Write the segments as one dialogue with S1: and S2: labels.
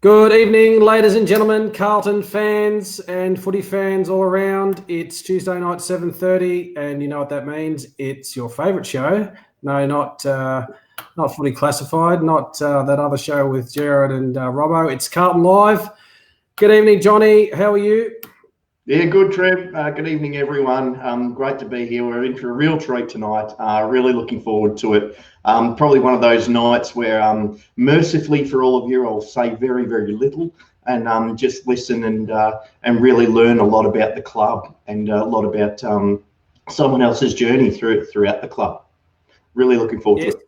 S1: Good evening, ladies and gentlemen, Carlton fans and footy fans all around. It's Tuesday night, 7:30, and you know what that means. It's your favourite show. No, not Footy Classified, not that other show with Jared and Robbo. It's Carlton Live. Good evening, Johnny. How are you?
S2: Yeah, good, Trev. Good evening, everyone. Great to be here. We're in for a real treat tonight. Really looking forward to it. Probably one of those nights where, mercifully for all of you, I'll say very, very little and just listen and really learn a lot about the club and a lot about someone else's journey throughout the club. Really looking forward to it.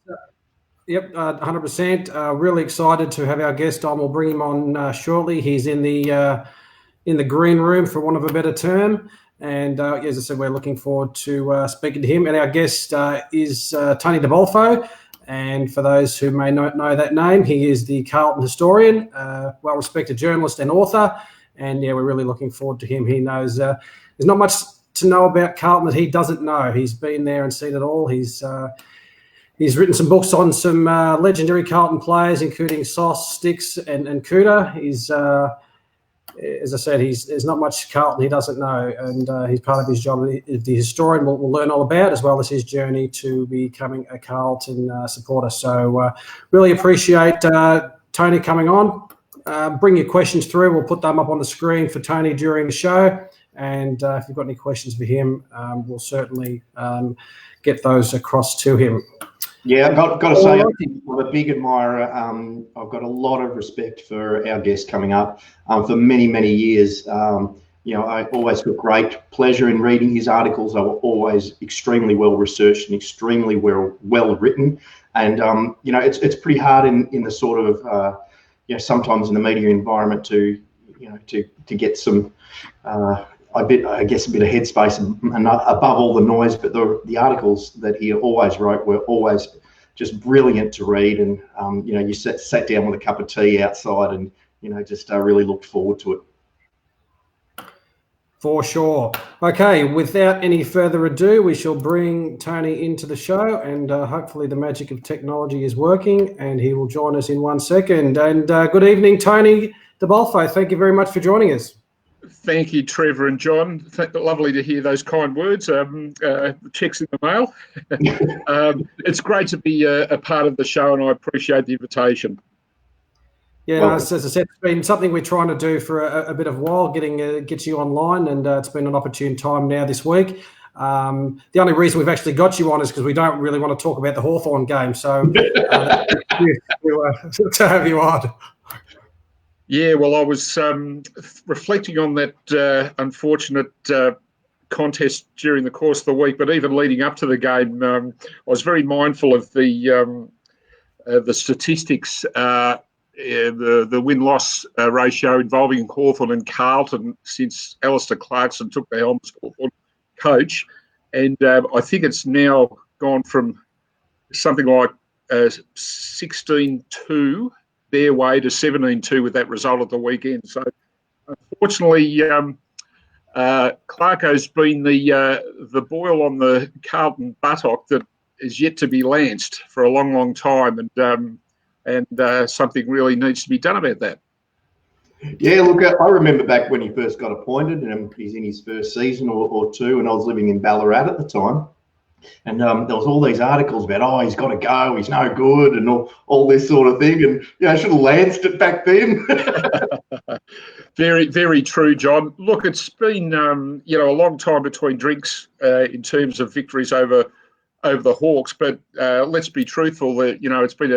S1: Yep, 100%. Really excited to have our guest on. We'll bring him on shortly. He's in the green room, for want of a better term. And as I said, we're looking forward to speaking to him. And our guest is Tony DeBolfo. And for those who may not know that name, he is the Carlton historian, well-respected journalist and author. And yeah, we're really looking forward to him. He knows there's not much to know about Carlton that he doesn't know. He's been there and seen it all. He's written some books on some legendary Carlton players, including Sauce, Sticks, and Cooter. He's as I said, there's not much Carlton he doesn't know, and he's part of his job. The historian will learn all about, as well as his journey to becoming a Carlton supporter. So really appreciate Tony coming on. Bring your questions through. We'll put them up on the screen for Tony during the show. And if you've got any questions for him, we'll certainly get those across to him.
S2: Yeah, I've got to say, I'm a big admirer. I've got a lot of respect for our guest coming up. For many, many years, I always took great pleasure in reading his articles. They were always extremely well researched and extremely well written. And it's pretty hard in the sort of sometimes in the media environment to get some. a bit of headspace and above all the noise, but the articles that he always wrote were always just brilliant to read. And, you sat down with a cup of tea outside and, just really looked forward to it.
S1: For sure. Okay, without any further ado, we shall bring Tony into the show, and hopefully the magic of technology is working and he will join us in 1 second. And good evening, Tony DeBolfo. Thank you very much for joining us.
S3: Thank you, Trevor and John. Lovely to hear those kind words. Checks in the mail. It's great to be a part of the show, and I appreciate the invitation.
S1: Yeah, as I said, it's been something we're trying to do for a bit of a while, get you online, and it's been an opportune time now this week. The only reason we've actually got you on is because we don't really want to talk about the Hawthorn game, so to have you on.
S3: Yeah, well, I was reflecting on that unfortunate contest during the course of the week, but even leading up to the game, I was very mindful of the statistics, the win-loss ratio involving Hawthorn and Carlton since Alistair Clarkson took the helm as Hawthorn coach, and I think it's now gone from something like 16-2. Their way to 17-2 with that result at the weekend. So, unfortunately, Clarko's been the boil on the Carlton buttock that is yet to be lanced for a long, long time, and something really needs to be done about that.
S2: Yeah, look, I remember back when he first got appointed, and he's in his first season or two, and I was living in Ballarat at the time. And there was all these articles about, he's got to go, he's no good, and all this sort of thing. And, I should have lanced it back then.
S3: Very, very true, John. Look, it's been, a long time between drinks in terms of victories over the Hawks. But let's be truthful, that it's been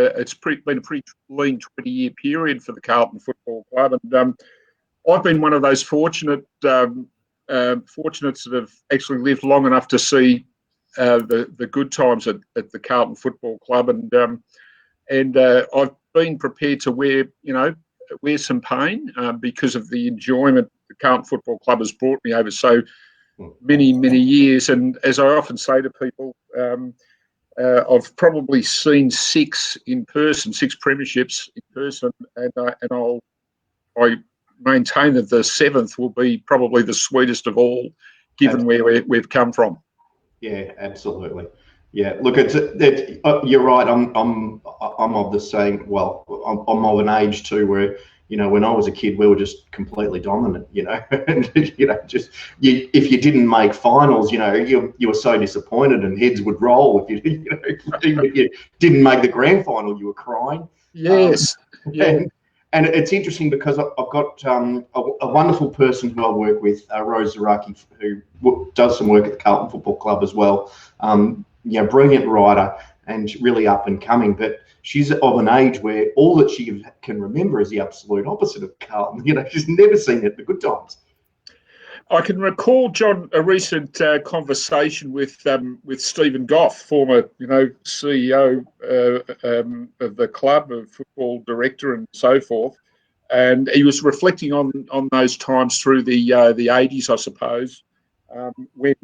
S3: a pretty lean 20-year period for the Carlton Football Club. And I've been one of those fortunates that have actually lived long enough to see the good times at the Carlton Football Club, and I've been prepared to wear some pain because of the enjoyment the Carlton Football Club has brought me over so many, many years. And as I often say to people, I've probably seen six premierships in person, and I maintain that the seventh will be probably the sweetest of all, given where we've come from.
S2: Yeah, absolutely. Yeah, look, you're right. I'm of the same. Well, I'm of an age too where when I was a kid, we were just completely dominant, and, just if you didn't make finals, you were so disappointed and heads would roll. If you, even if you didn't make the grand final, you were crying.
S3: Yes.
S2: And it's interesting because I've got a wonderful person who I work with, Rose Zaraki, who does some work at the Carlton Football Club as well. Brilliant writer and really up and coming, but she's of an age where all that she can remember is the absolute opposite of Carlton. She's never seen it at the good times. I
S3: can recall, John, a recent conversation with Stephen Goff, former, CEO of the club, a football director, and so forth. And he was reflecting on those times through the 80s, I suppose, when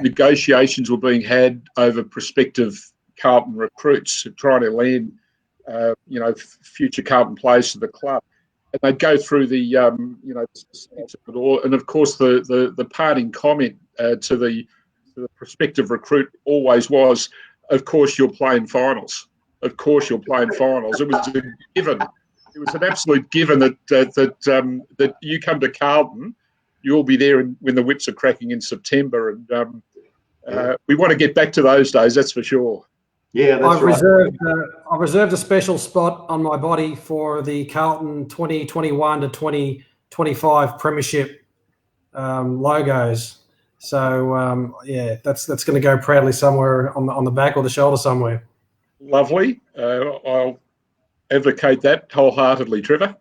S3: negotiations were being had over prospective Carlton recruits trying to land, future Carlton players to the club. And they'd go through the, and of course the parting comment to the prospective recruit always was, "Of course you're playing finals. Of course you're playing finals." It was a given. It was an absolute given that you come to Carlton, you'll be there when the whips are cracking in September, and we want to get back to those days. That's for sure.
S2: Yeah, that's right.
S1: I've reserved a special spot on my body for the Carlton 2021 to 2025 Premiership logos. So that's going to go proudly somewhere on the back or the shoulder somewhere.
S3: Lovely. I'll advocate that wholeheartedly, Trevor.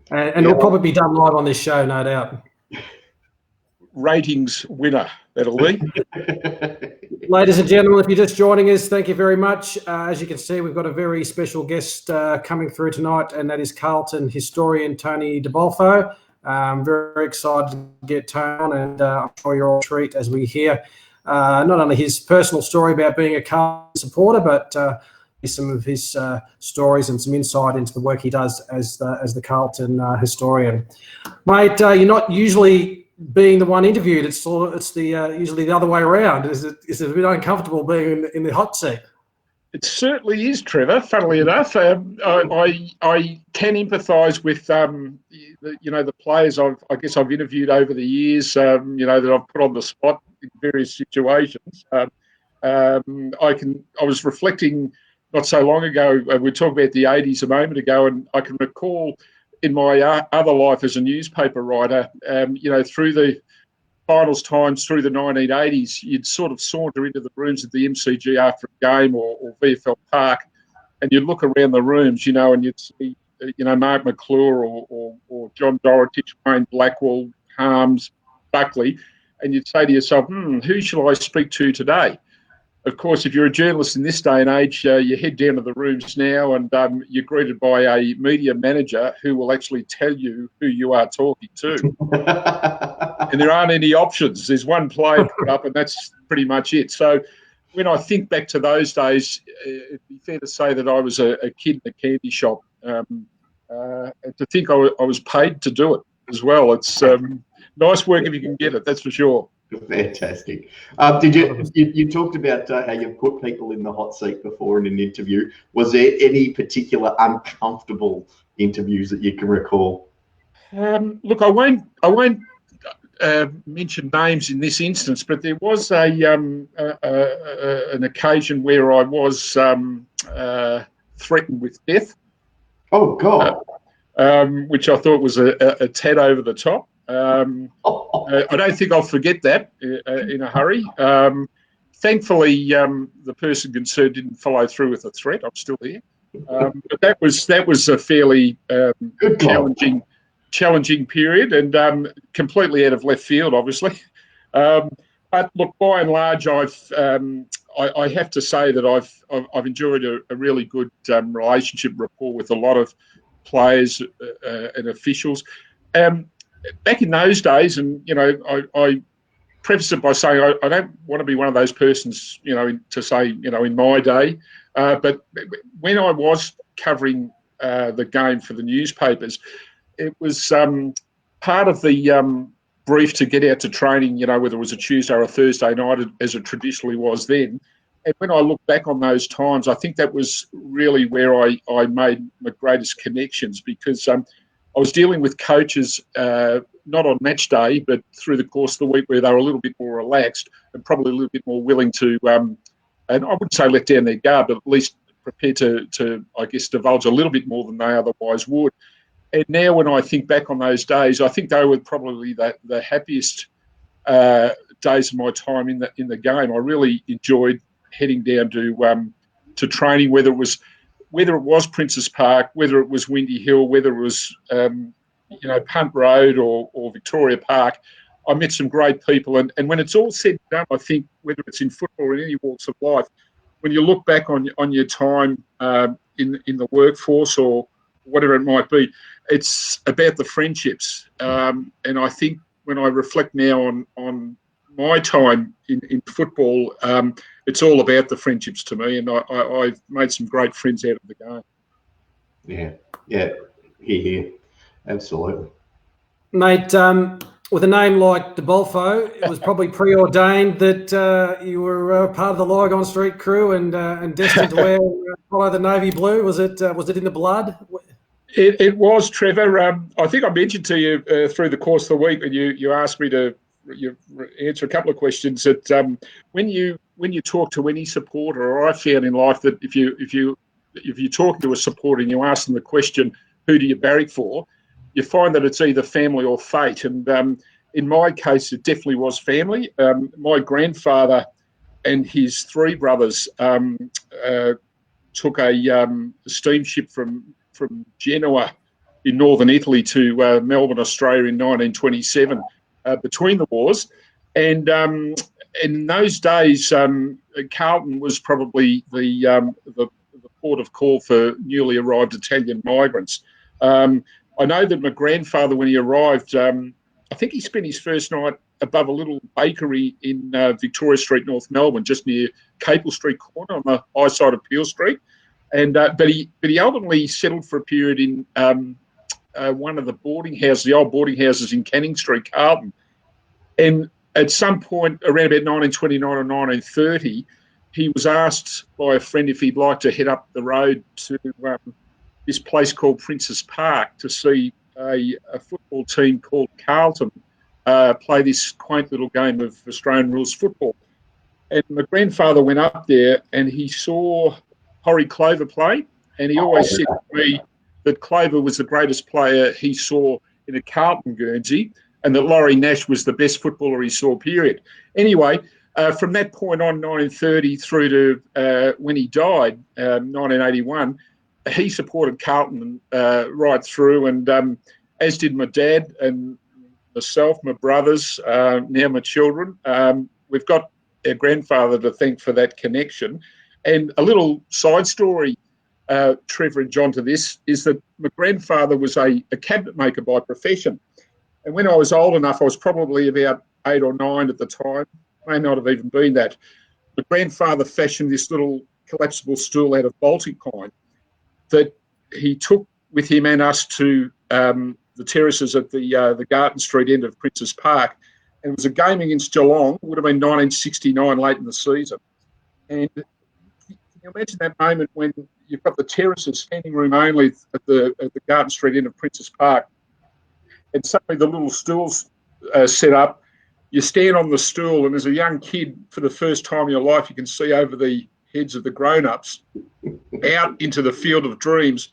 S1: And it'll probably be done live on this show, no doubt.
S3: Ratings winner, that'll be.
S1: Ladies and gentlemen, if you're just joining us, thank you very much. As you can see, we've got a very special guest coming through tonight, and that is Carlton historian Tony DeBolfo. I'm very excited to get Tony on, and I'm sure you're all a treat as we hear not only his personal story about being a Carlton supporter, but some of his stories and some insight into the work he does as the Carlton historian. Mate, you're not usually being the one interviewed. It's usually the other way around. Is it a bit uncomfortable being in the hot seat?
S3: It certainly is, Trevor. Funnily enough, I can empathise with the players I've interviewed over the years. That I've put on the spot in various situations. I was reflecting not so long ago. We were talking about the 80s a moment ago, and I can recall in my other life as a newspaper writer, through the finals times through the 1980s, you'd sort of saunter into the rooms at the MCG after a game or VFL Park, and you'd look around the rooms, and you'd see, Mark McClure or John Dorotich, Wayne Blackwell, Harms, Buckley, and you'd say to yourself, who shall I speak to today? Of course, if you're a journalist in this day and age, you head down to the rooms now and you're greeted by a media manager who will actually tell you who you are talking to. And there aren't any options. There's one player put up and that's pretty much it. So when I think back to those days, it'd be fair to say that I was a kid in a candy shop. And to think I was paid to do it as well. It's nice work if you can get it, that's for sure.
S2: Fantastic. You talked about how you've put people in the hot seat before in an interview. Was there any particular uncomfortable interviews that you can recall?
S3: Look, I won't mention names in this instance, but there was an occasion where I was threatened with death.
S2: Oh God!
S3: Which I thought was a tad over the top. I don't think I'll forget that in a hurry. Thankfully, the person concerned didn't follow through with the threat. I'm still here, but that was a fairly challenging period and completely out of left field, obviously. But look, by and large, I have to say that I've enjoyed a really good relationship rapport with a lot of players and officials. Back in those days, and I preface it by saying I don't want to be one of those persons, to say, in my day, but when I was covering the game for the newspapers, it was part of the brief to get out to training, whether it was a Tuesday or a Thursday night, as it traditionally was then, And when I look back on those times, I think that was really where I made my greatest connections, because I was dealing with coaches, not on match day, but through the course of the week, where they were a little bit more relaxed and probably a little bit more willing to, and I wouldn't say let down their guard, but at least prepared to I guess, divulge a little bit more than they otherwise would. And now when I think back on those days, I think they were probably the happiest days of my time in the game. I really enjoyed heading down to training, whether it was Princes Park, whether it was Windy Hill, whether it was Punt Road or Victoria Park. I met some great people, and when it's all said and done, I think whether it's in football or in any walks of life, when you look back on your time in the workforce or whatever it might be, it's about the friendships. And I think when I reflect now on my time in football, it's all about the friendships to me, and I've made some great friends out of the game.
S2: Yeah, here, absolutely,
S1: mate. With a name like DeBolfo, it was probably preordained that you were part of the Lygon Street crew and destined to follow the navy blue. Was it in the blood?
S3: It was, Trevor. I think I mentioned to you through the course of the week, and you asked me to answer a couple of questions, that when you talk to any supporter, or I found in life that if you talk to a supporter and you ask them the question, who do you barrack for, you find that it's either family or fate. And in my case, it definitely was family. My grandfather and his three brothers took a steamship from Genoa in northern Italy to Melbourne, Australia in 1927 between the wars. And in those days, Carlton was probably the port of call for newly arrived Italian migrants. I know that my grandfather, when he arrived, I think he spent his first night above a little bakery in Victoria Street, North Melbourne, just near Capel Street corner on the high side of Peel Street. And but he ultimately settled for a period in one of the boarding houses, the old boarding houses in Canning Street, Carlton. And at some point around about 1929 or 1930, he was asked by a friend if he'd like to head up the road to this place called Princes Park to see a football team called Carlton play this quaint little game of Australian rules football. And my grandfather went up there and he saw Horry Clover play, and he always said to me that Clover was the greatest player he saw in a Carlton Guernsey, and that Laurie Nash was the best footballer he saw, period. Anyway, from that point on, 1930 through to when he died, 1981, he supported Carlton right through, and as did my dad and myself, my brothers, now my children. We've got our grandfather to thank for that connection. And a little side story, Trevor and John, to this is that my grandfather was a cabinet maker by profession. And when I was old enough, I was probably about 8 or 9 at the time, may not have even been that. My grandfather fashioned this little collapsible stool out of Baltic pine that he took with him and us to the terraces at the Garden Street end of Princes Park. And it was a game against Geelong, would have been 1969, late in the season. And can you imagine that moment when you've got the terraces, standing room only at the Garden Street end of Princes Park, and suddenly the little stools set up. You stand on the stool, and as a young kid, for the first time in your life, you can see over the heads of the grown-ups out into the field of dreams.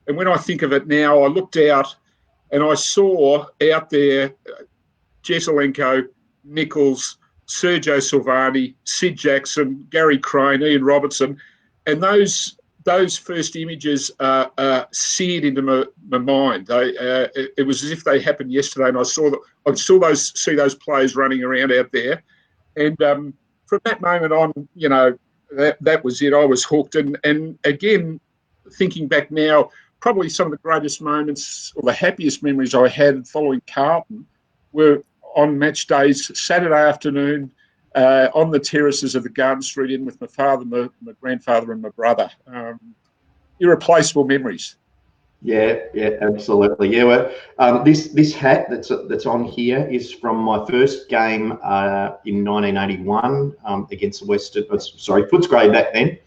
S3: And when I think of it now, I looked out and I saw out there Jesselenko, Nichols, Sergio Silvani, Sid Jackson, Gary Crane, Ian Robertson, and those first images are seared into my mind. It was as if they happened yesterday, and I still see those players running around out there. And from that moment on, that was it. I was hooked. And again, thinking back now, probably some of the greatest moments or the happiest memories I had following Carlton were on match days, Saturday afternoon, on the terraces of the Garden Street Inn with my father, my grandfather and my brother. Irreplaceable memories.
S2: Yeah, absolutely. Yeah, well, this hat that's on here is from my first game in 1981 against Footscray back then.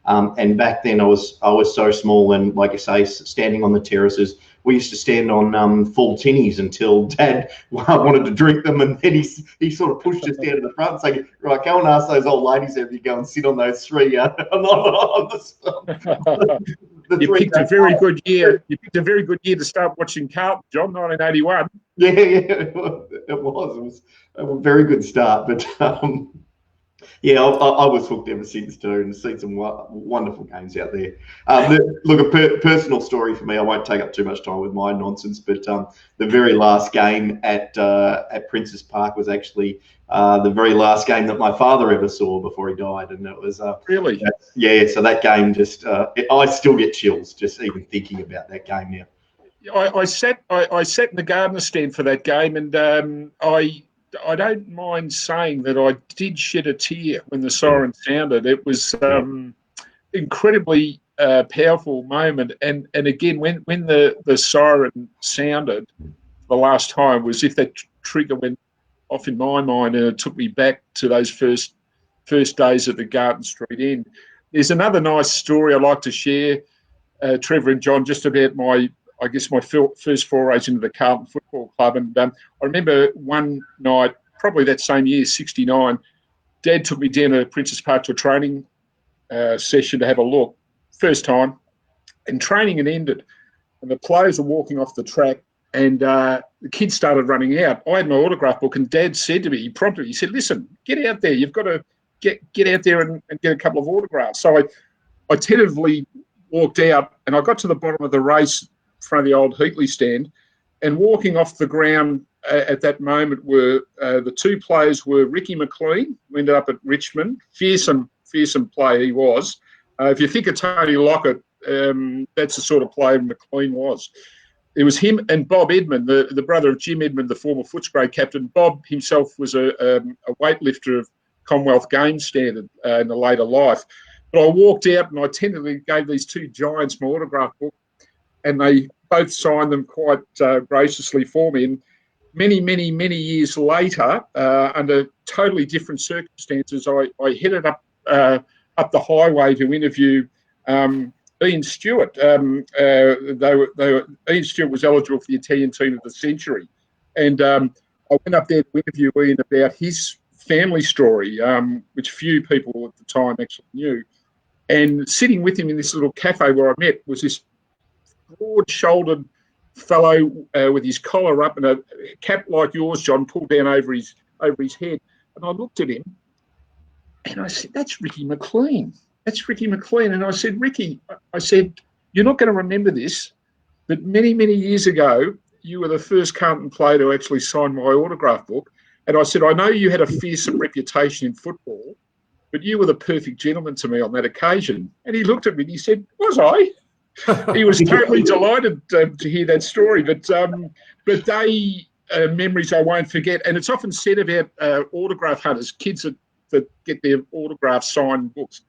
S2: And back then I was so small, and like I say, standing on the terraces. We used to stand on full tinnies until Dad wanted to drink them, and then he sort of pushed us down to the front and saying, "Right, go and ask those old ladies if you go and sit on those three
S3: You picked a very good year. You picked a very good year to start watching Carlton, John, 1981.
S2: Yeah, it was. It was a very good start, but yeah, I was hooked ever since too, and seen some wonderful games out there. Look, a personal story for me. I won't take up too much time with my nonsense, but the very last game at Princes Park was actually the very last game that my father ever saw before he died, and it was
S3: really.
S2: Yeah. So that game I still get chills just even thinking about that game now.
S3: I sat in the gardener stand for that game, and I don't mind saying that I did shed a tear when the siren sounded. It was incredibly powerful moment, and again when the siren sounded the last time, was if that trigger went off in my mind, and it took me back to those first days at the Garden Street Inn. There's another nice story I'd like to share, Trevor and John, just about my first forays into the Carlton Football Club. And I remember one night, probably that same year, 69, Dad took me down to Princes Park to a training session to have a look. First time. And training had ended. And the players were walking off the track, and the kids started running out. I had my autograph book, and Dad said to me, he prompted me, he said, "Listen, get out there. You've got to get out there and get a couple of autographs." So I tentatively walked out, and I got to the bottom of the race in front of the old Heatley stand, and walking off the ground at that moment were the two players were Ricky McLean, who ended up at Richmond, fearsome player he was. If you think of Tony Lockett, that's the sort of player McLean was. It was him and Bob Edmund, the brother of Jim Edmund, the former Footscray captain. Bob himself was a weightlifter of Commonwealth Games standard in a later life. But I walked out, and I tentatively gave these two giants my autograph book, and they both signed them quite graciously for me. And many years later, under totally different circumstances, I headed up the highway to interview Ian Stewart. Ian Stewart was eligible for the Italian team of the century, and I went up there to interview Ian about his family story, which few people at the time actually knew. And sitting with him in this little cafe where I met was this broad-shouldered fellow with his collar up and a cap like yours, John, pulled down over his head. And I looked at him, and I said, "That's Ricky McLean. That's Ricky McLean." And I said, "Ricky," I said, "you're not going to remember this, but many years ago, you were the first Carlton player to actually sign my autograph book." And I said, "I know you had a fearsome reputation in football, but you were the perfect gentleman to me on that occasion." And he looked at me and he said, "Was I?" He was totally delighted to hear that story. But they memories I won't forget. And it's often said about autograph hunters, kids that get their autographs signed books.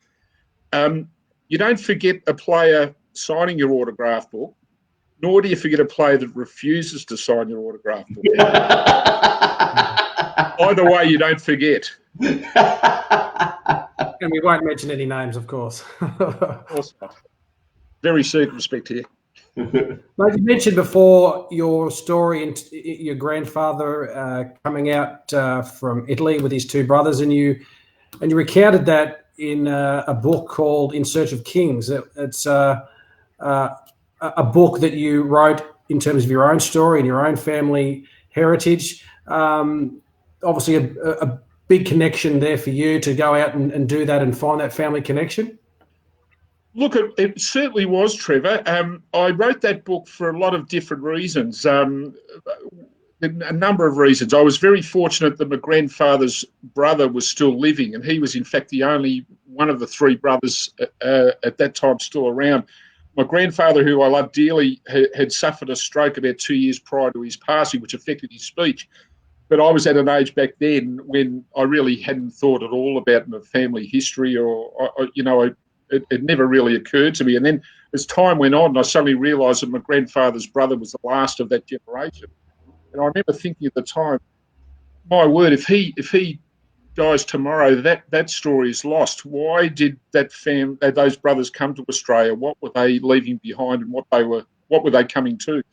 S3: You don't forget a player signing your autograph book, nor do you forget a player that refuses to sign your autograph book. Either way, you don't forget.
S1: And we won't mention any names, of course.
S3: Of course not. Very circumspect here.
S1: Like you mentioned before, your story and your grandfather coming out from Italy with his two brothers, and you recounted that in a book called In Search of Kings. It's a book that you wrote in terms of your own story and your own family heritage. Obviously, a big connection there for you to go out and do that and find that family connection.
S3: Look, it certainly was, Trevor. I wrote that book for a lot of different reasons, a number of reasons. I was very fortunate that my grandfather's brother was still living, and he was, in fact, the only one of the three brothers at that time still around. My grandfather, who I love dearly, had suffered a stroke about 2 years prior to his passing, which affected his speech. But I was at an age back then when I really hadn't thought at all about my family history, or it never really occurred to me. And then as time went on, I suddenly realised that my grandfather's brother was the last of that generation. And I remember thinking at the time, my word, if he dies tomorrow, that story is lost. Why did those brothers come to Australia? What were they leaving behind, and what were they coming to?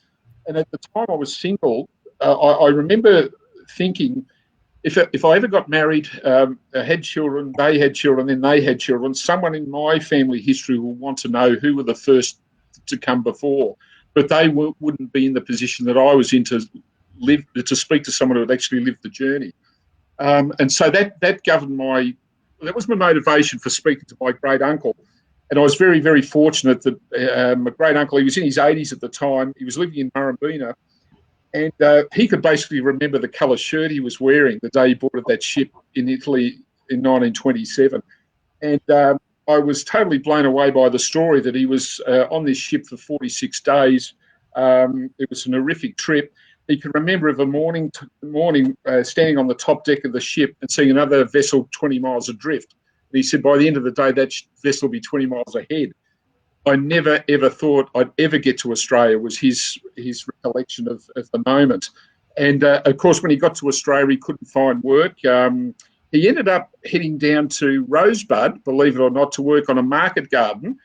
S3: And at the time I was single, I remember thinking, if I ever got married, had children, they had children, then they had children, someone in my family history will want to know who were the first to come before, but they wouldn't be in the position that I was in to speak to someone who had actually lived the journey. And so that was my motivation for speaking to my great uncle. And I was very, very fortunate that my great uncle, he was in his 80s at the time. He was living in Murrumbeena, and he could basically remember the colour shirt he was wearing the day he boarded that ship in Italy in 1927. And I was totally blown away by the story that he was on this ship for 46 days. It was an horrific trip. He can remember of a morning standing on the top deck of the ship and seeing another vessel 20 miles adrift. And he said by the end of the day, that vessel will be 20 miles ahead. I never, ever thought I'd ever get to Australia, was his recollection of the moment. And, of course, when he got to Australia, he couldn't find work. He ended up heading down to Rosebud, believe it or not, to work on a market garden.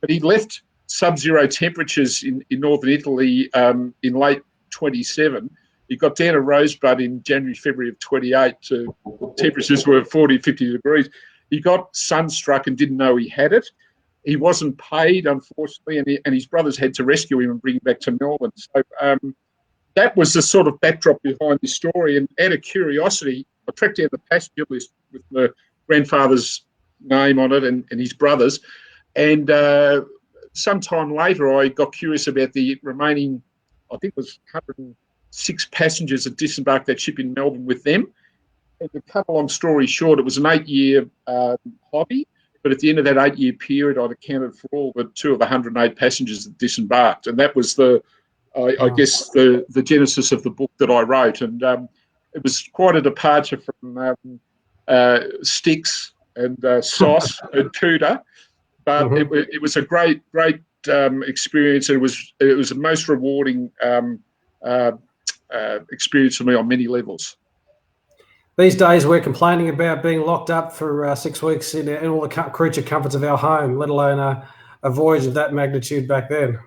S3: But he left sub-zero temperatures in northern Italy in late 27. He got down to Rosebud in January, February of 28 to temperatures were 40, 50 degrees. He got sunstruck and didn't know he had it. He wasn't paid, unfortunately, and his brothers had to rescue him and bring him back to Melbourne. So that was the sort of backdrop behind this story. And out of curiosity, I tracked down the passenger list with my grandfather's name on it and his brothers. And sometime later, I got curious about the remaining, I think it was 106 passengers that disembarked that ship in Melbourne with them. And to cut a long story short, it was an 8-year hobby. But at the end of that 8-year period, I'd accounted for all but 2 of the 108 passengers that disembarked. And that was I guess, the genesis of the book that I wrote. And it was quite a departure from sticks and sauce and cooter. But it was a great experience. And it was the most rewarding experience for me on many levels.
S1: These days, we're complaining about being locked up for 6 weeks in all the creature comforts of our home, let alone a voyage of that magnitude back then.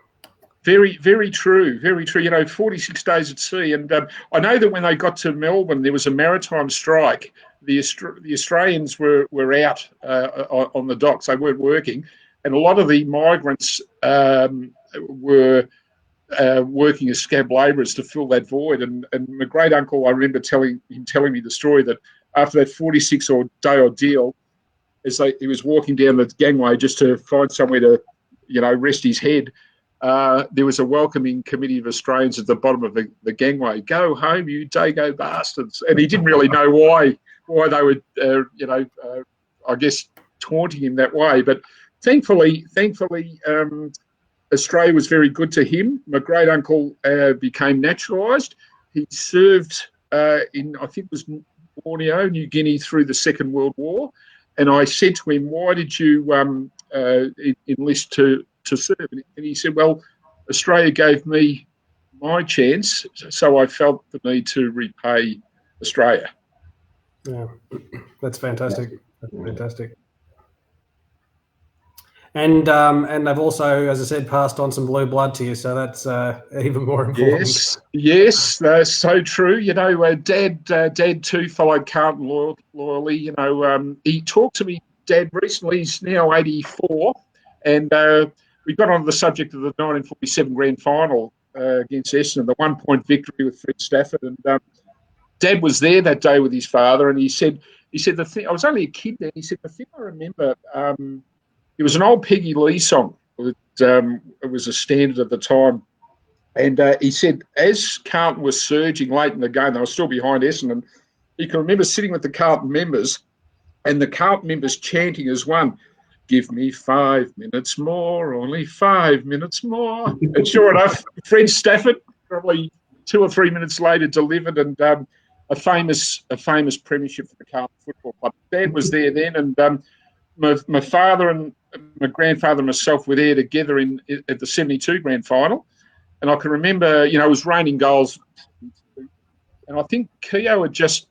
S3: Very, very true. Very true. 46 days at sea. And I know that when they got to Melbourne, there was a maritime strike. The Australians were out on the docks. They weren't working. And a lot of the migrants were working as scab labourers to fill that void. And my great uncle, I remember telling me the story that after that 46-day ordeal, as he was walking down the gangway just to find somewhere to, rest his head, there was a welcoming committee of Australians at the bottom of the gangway. Go home, you Dago bastards! And he didn't really know why they were, I guess, taunting him that way. But thankfully. Australia was very good to him. My great uncle became naturalised. He served in, I think it was Borneo, New Guinea, through the Second World War. And I said to him, "Why did you enlist to serve?" And he said, "Well, Australia gave me my chance, so I felt the need to repay Australia."
S1: Yeah, that's fantastic. That's fantastic. And they've also, as I said, passed on some blue blood to you, so that's even more important.
S3: Yes, that's so true. Dad too followed Carlton loyally. He talked to me, Dad, recently. He's now 84, and we got on the subject of the 1947 grand final against Essendon, the 1-point victory with Fred Stafford. And Dad was there that day with his father, and he said the thing. I was only a kid then. He said the thing I remember. It was an old Peggy Lee song. It was a standard at the time. And he said, as Carlton was surging late in the game, they were still behind Essendon, he can remember sitting with the Carlton members and the Carlton members chanting as one, "Give me 5 minutes more, only 5 minutes more." And sure enough, Fred Stafford, probably 2 or 3 minutes later, delivered, and a famous premiership for the Carlton Football Club. Dad was there then, and my father and my grandfather and myself were there together at the 72 grand final. And I can remember, it was raining goals. And I think Keogh had just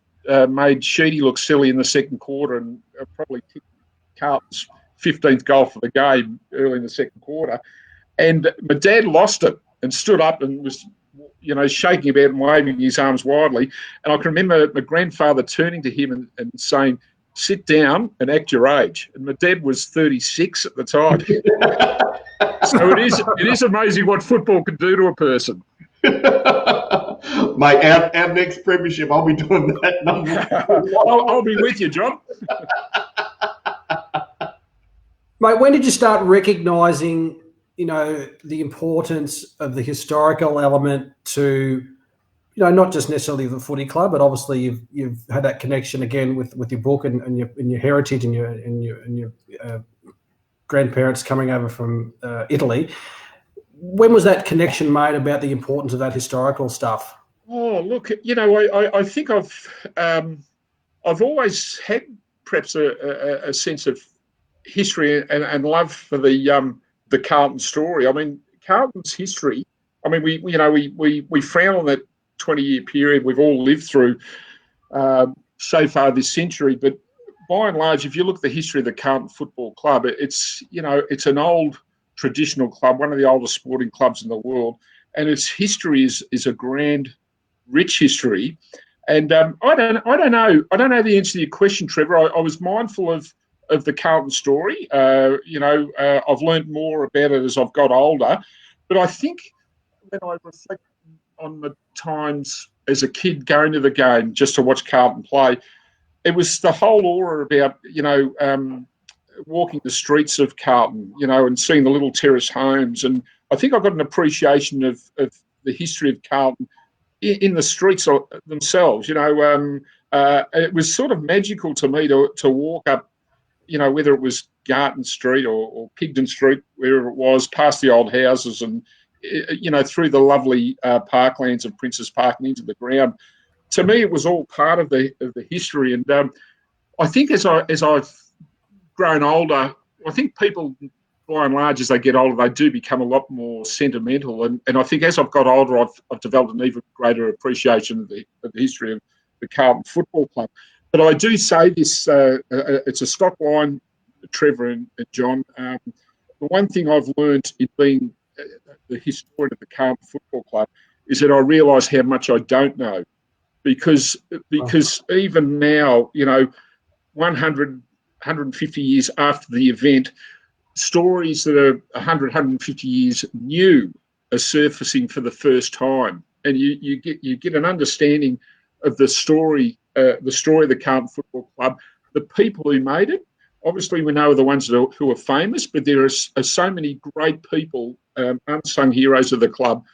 S3: made Sheedy look silly in the second quarter and probably kicked Carlton's 15th goal for the game early in the second quarter. And my dad lost it and stood up and was, shaking about and waving his arms widely. And I can remember my grandfather turning to him and saying, "Sit down and act your age." And my dad was 36 at the time. So it is amazing what football can do to a person.
S2: Mate, our next premiership, I'll be doing that number.
S3: I'll be with you, John.
S1: Mate, when did you start recognising, the importance of the historical element to, not just necessarily the footy club, but obviously you've had that connection again with your book and your heritage and your grandparents coming over from Italy. When was that connection made about the importance of that historical stuff?
S3: Oh, look, I think I've always had perhaps a sense of history and love for the Carlton story. I mean, Carlton's history. I mean, we frown on that 20-year period we've all lived through so far this century, but by and large, if you look at the history of the Carlton Football Club, it's an old traditional club, one of the oldest sporting clubs in the world, and its history is a grand, rich history. And I don't know the answer to your question, Trevor. I was mindful of the Carlton story. I've learned more about it as I've got older, but I think when I reflect on the times as a kid going to the game just to watch Carlton play, it was the whole aura about, walking the streets of Carlton, and seeing the little terrace homes. And I think I got an appreciation of the history of Carlton in the streets themselves. It was sort of magical to me to walk up, whether it was Garton Street or Pigden Street, wherever it was, past the old houses and, through the lovely parklands of Princes Park and into the ground. To me, it was all part of the history. And I think as I've grown older, I think people, by and large, as they get older, they do become a lot more sentimental. And I think as I've got older, I've developed an even greater appreciation of the history of the Carlton Football Club. But I do say this, it's a stock line, Trevor and John. The one thing I've learned in being the historian of the Carlton Football Club is that I realise how much I don't know. Because even now, 100, 150 years after the event, stories that are 100, 150 years new are surfacing for the first time. And you get an understanding of the story of the Carlton Football Club, the people who made it. Obviously, we know the ones who are famous, but there are so many great people, unsung heroes of the club,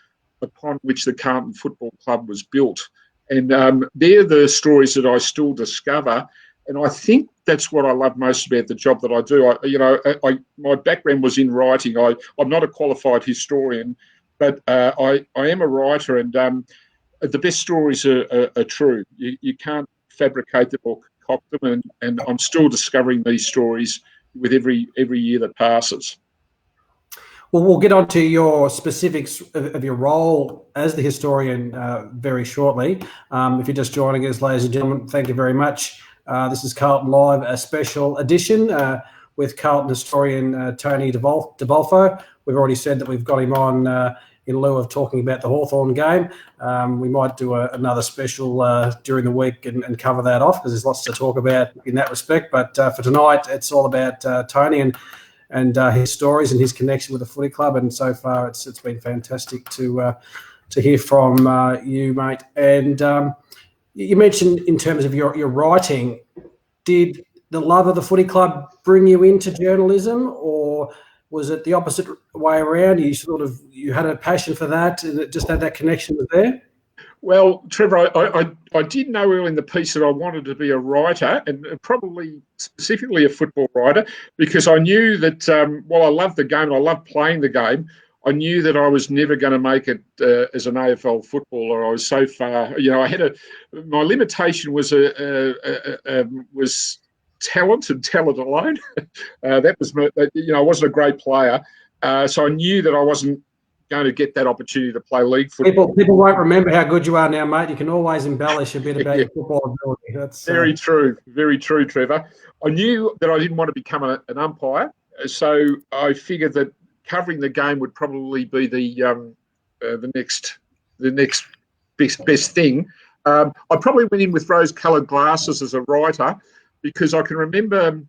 S3: upon which the Carlton Football Club was built. And they're the stories that I still discover. And I think that's what I love most about the job that I do. My background was in writing. I'm not a qualified historian, but I am a writer, and the best stories are true. You can't fabricate them or concoct them, and I'm still discovering these stories with every year that passes.
S1: Well, we'll get on to your specifics of your role as the historian very shortly. If you're just joining us, ladies and gentlemen, thank you very much. This is Carlton Live, a special edition with Carlton historian Tony DeBolfo. We've already said that we've got him on in lieu of talking about the Hawthorn game. We might do another special during the week and cover that off, because there's lots to talk about in that respect. But for tonight, it's all about Tony and his stories and his connection with the footy club. And so far, it's been fantastic to hear from you, mate. And you mentioned in terms of your writing, did the love of the footy club bring you into journalism, or was it the opposite way around? You had a passion for that, and it just had that connection was there?
S3: Well, Trevor, I did know early in the piece that I wanted to be a writer, and probably specifically a football writer, because I knew that while I loved the game and I loved playing the game, I knew that I was never going to make it as an AFL footballer. I was so far, I had my limitation was talent and talent alone. That was, I wasn't a great player, so I knew that I wasn't going to get that opportunity to play league football.
S1: People won't remember how good you are now, mate. You can always embellish a bit about your football ability. That's
S3: very true, Trevor. I knew that I didn't want to become an umpire, so I figured that covering the game would probably be the next best thing. I probably went in with rose-coloured glasses as a writer, because I can remember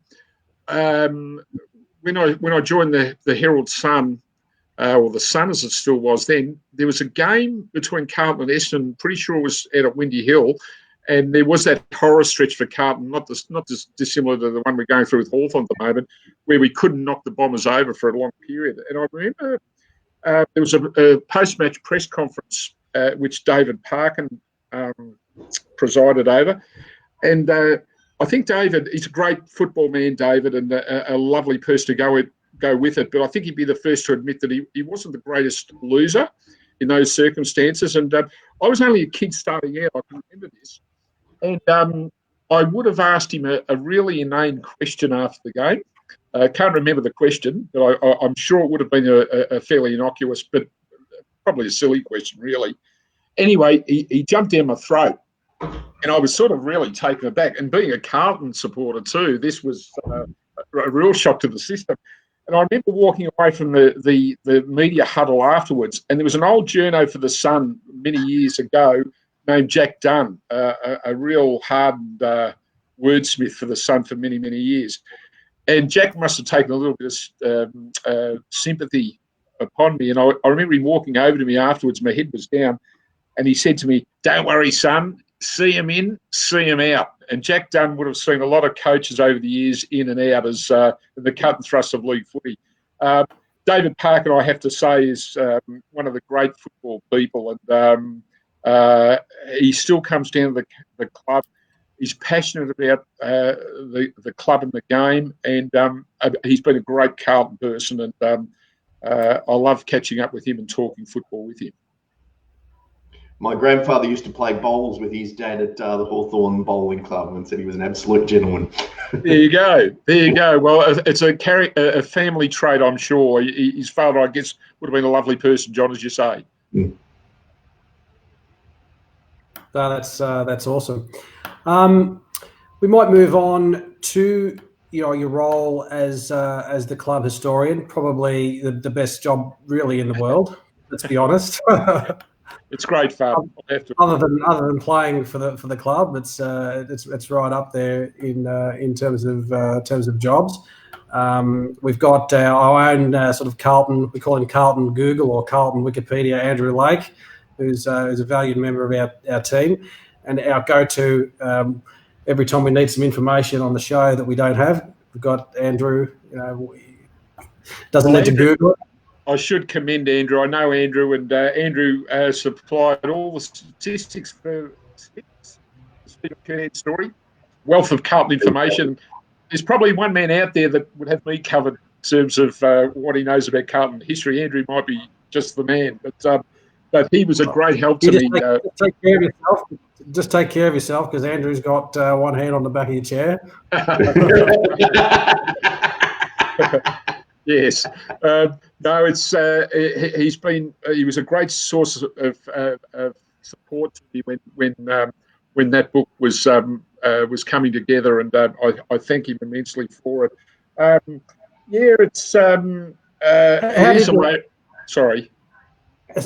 S3: when I joined the Herald Sun, or the Sun as it still was then, there was a game between Carlton and Essendon. Pretty sure it was out at Windy Hill, and there was that horror stretch for Carlton, not dissimilar to the one we're going through with Hawthorn at the moment, where we couldn't knock the Bombers over for a long period. And I remember there was a post-match press conference which David Parkin presided over, and I think David, he's a great football man, David, and a lovely person to go with it, but I think he'd be the first to admit that he wasn't the greatest loser in those circumstances. And I was only a kid starting out, I can remember this, and I would have asked him a really inane question after the game. I can't remember the question, but I'm sure it would have been a fairly innocuous, but probably a silly question, really. Anyway, he jumped down my throat, and I was sort of really taken aback. And being a Carlton supporter too, this was a real shock to the system. And I remember walking away from the media huddle afterwards, and there was an old journo for the Sun many years ago named Jack Dunn, a real hardened wordsmith for the Sun for many, many years. And Jack must have taken a little bit of sympathy upon me. And I remember him walking over to me afterwards, my head was down, and he said to me, "Don't worry, son, see him in, see him out." And Jack Dunn would have seen a lot of coaches over the years in and out as the cut and thrust of league footy. David Parkin, I have to say, is one of the great football people, and he still comes down to the club. He's passionate about the club and the game, and he's been a great Carlton person, and I love catching up with him and talking football with him.
S2: My grandfather used to play bowls with his dad at the Hawthorn Bowling Club, and said he was an absolute gentleman.
S3: There you go. Well, it's a family trait, I'm sure. His father, I guess, would have been a lovely person, John, as you say.
S2: Mm.
S1: No, that's awesome. We might move on to your role as the club historian. Probably the best job really in the world. Let's be honest.
S3: It's great fun.
S1: Other than playing for the club, it's right up there in terms of jobs. We've got our own sort of Carlton. We call him Carlton Google or Carlton Wikipedia. Andrew Lake, who's a valued member of our team, and our go-to every time we need some information on the show that we don't have. We've got Andrew. Doesn't need to Google it.
S3: I should commend Andrew. I know Andrew, and Andrew supplied all the statistics for the Stephen Kernahan story. Wealth of Carlton information. There's probably one man out there that would have me covered in terms of what he knows about Carlton history. Andrew might be just the man, but he was a great help to me.
S1: Take care of yourself. Just take care of yourself, because Andrew's got one hand on the back of your chair.
S3: Yes. No, it's he was a great source of support to me when that book was coming together, and I thank him immensely for it. It's sorry.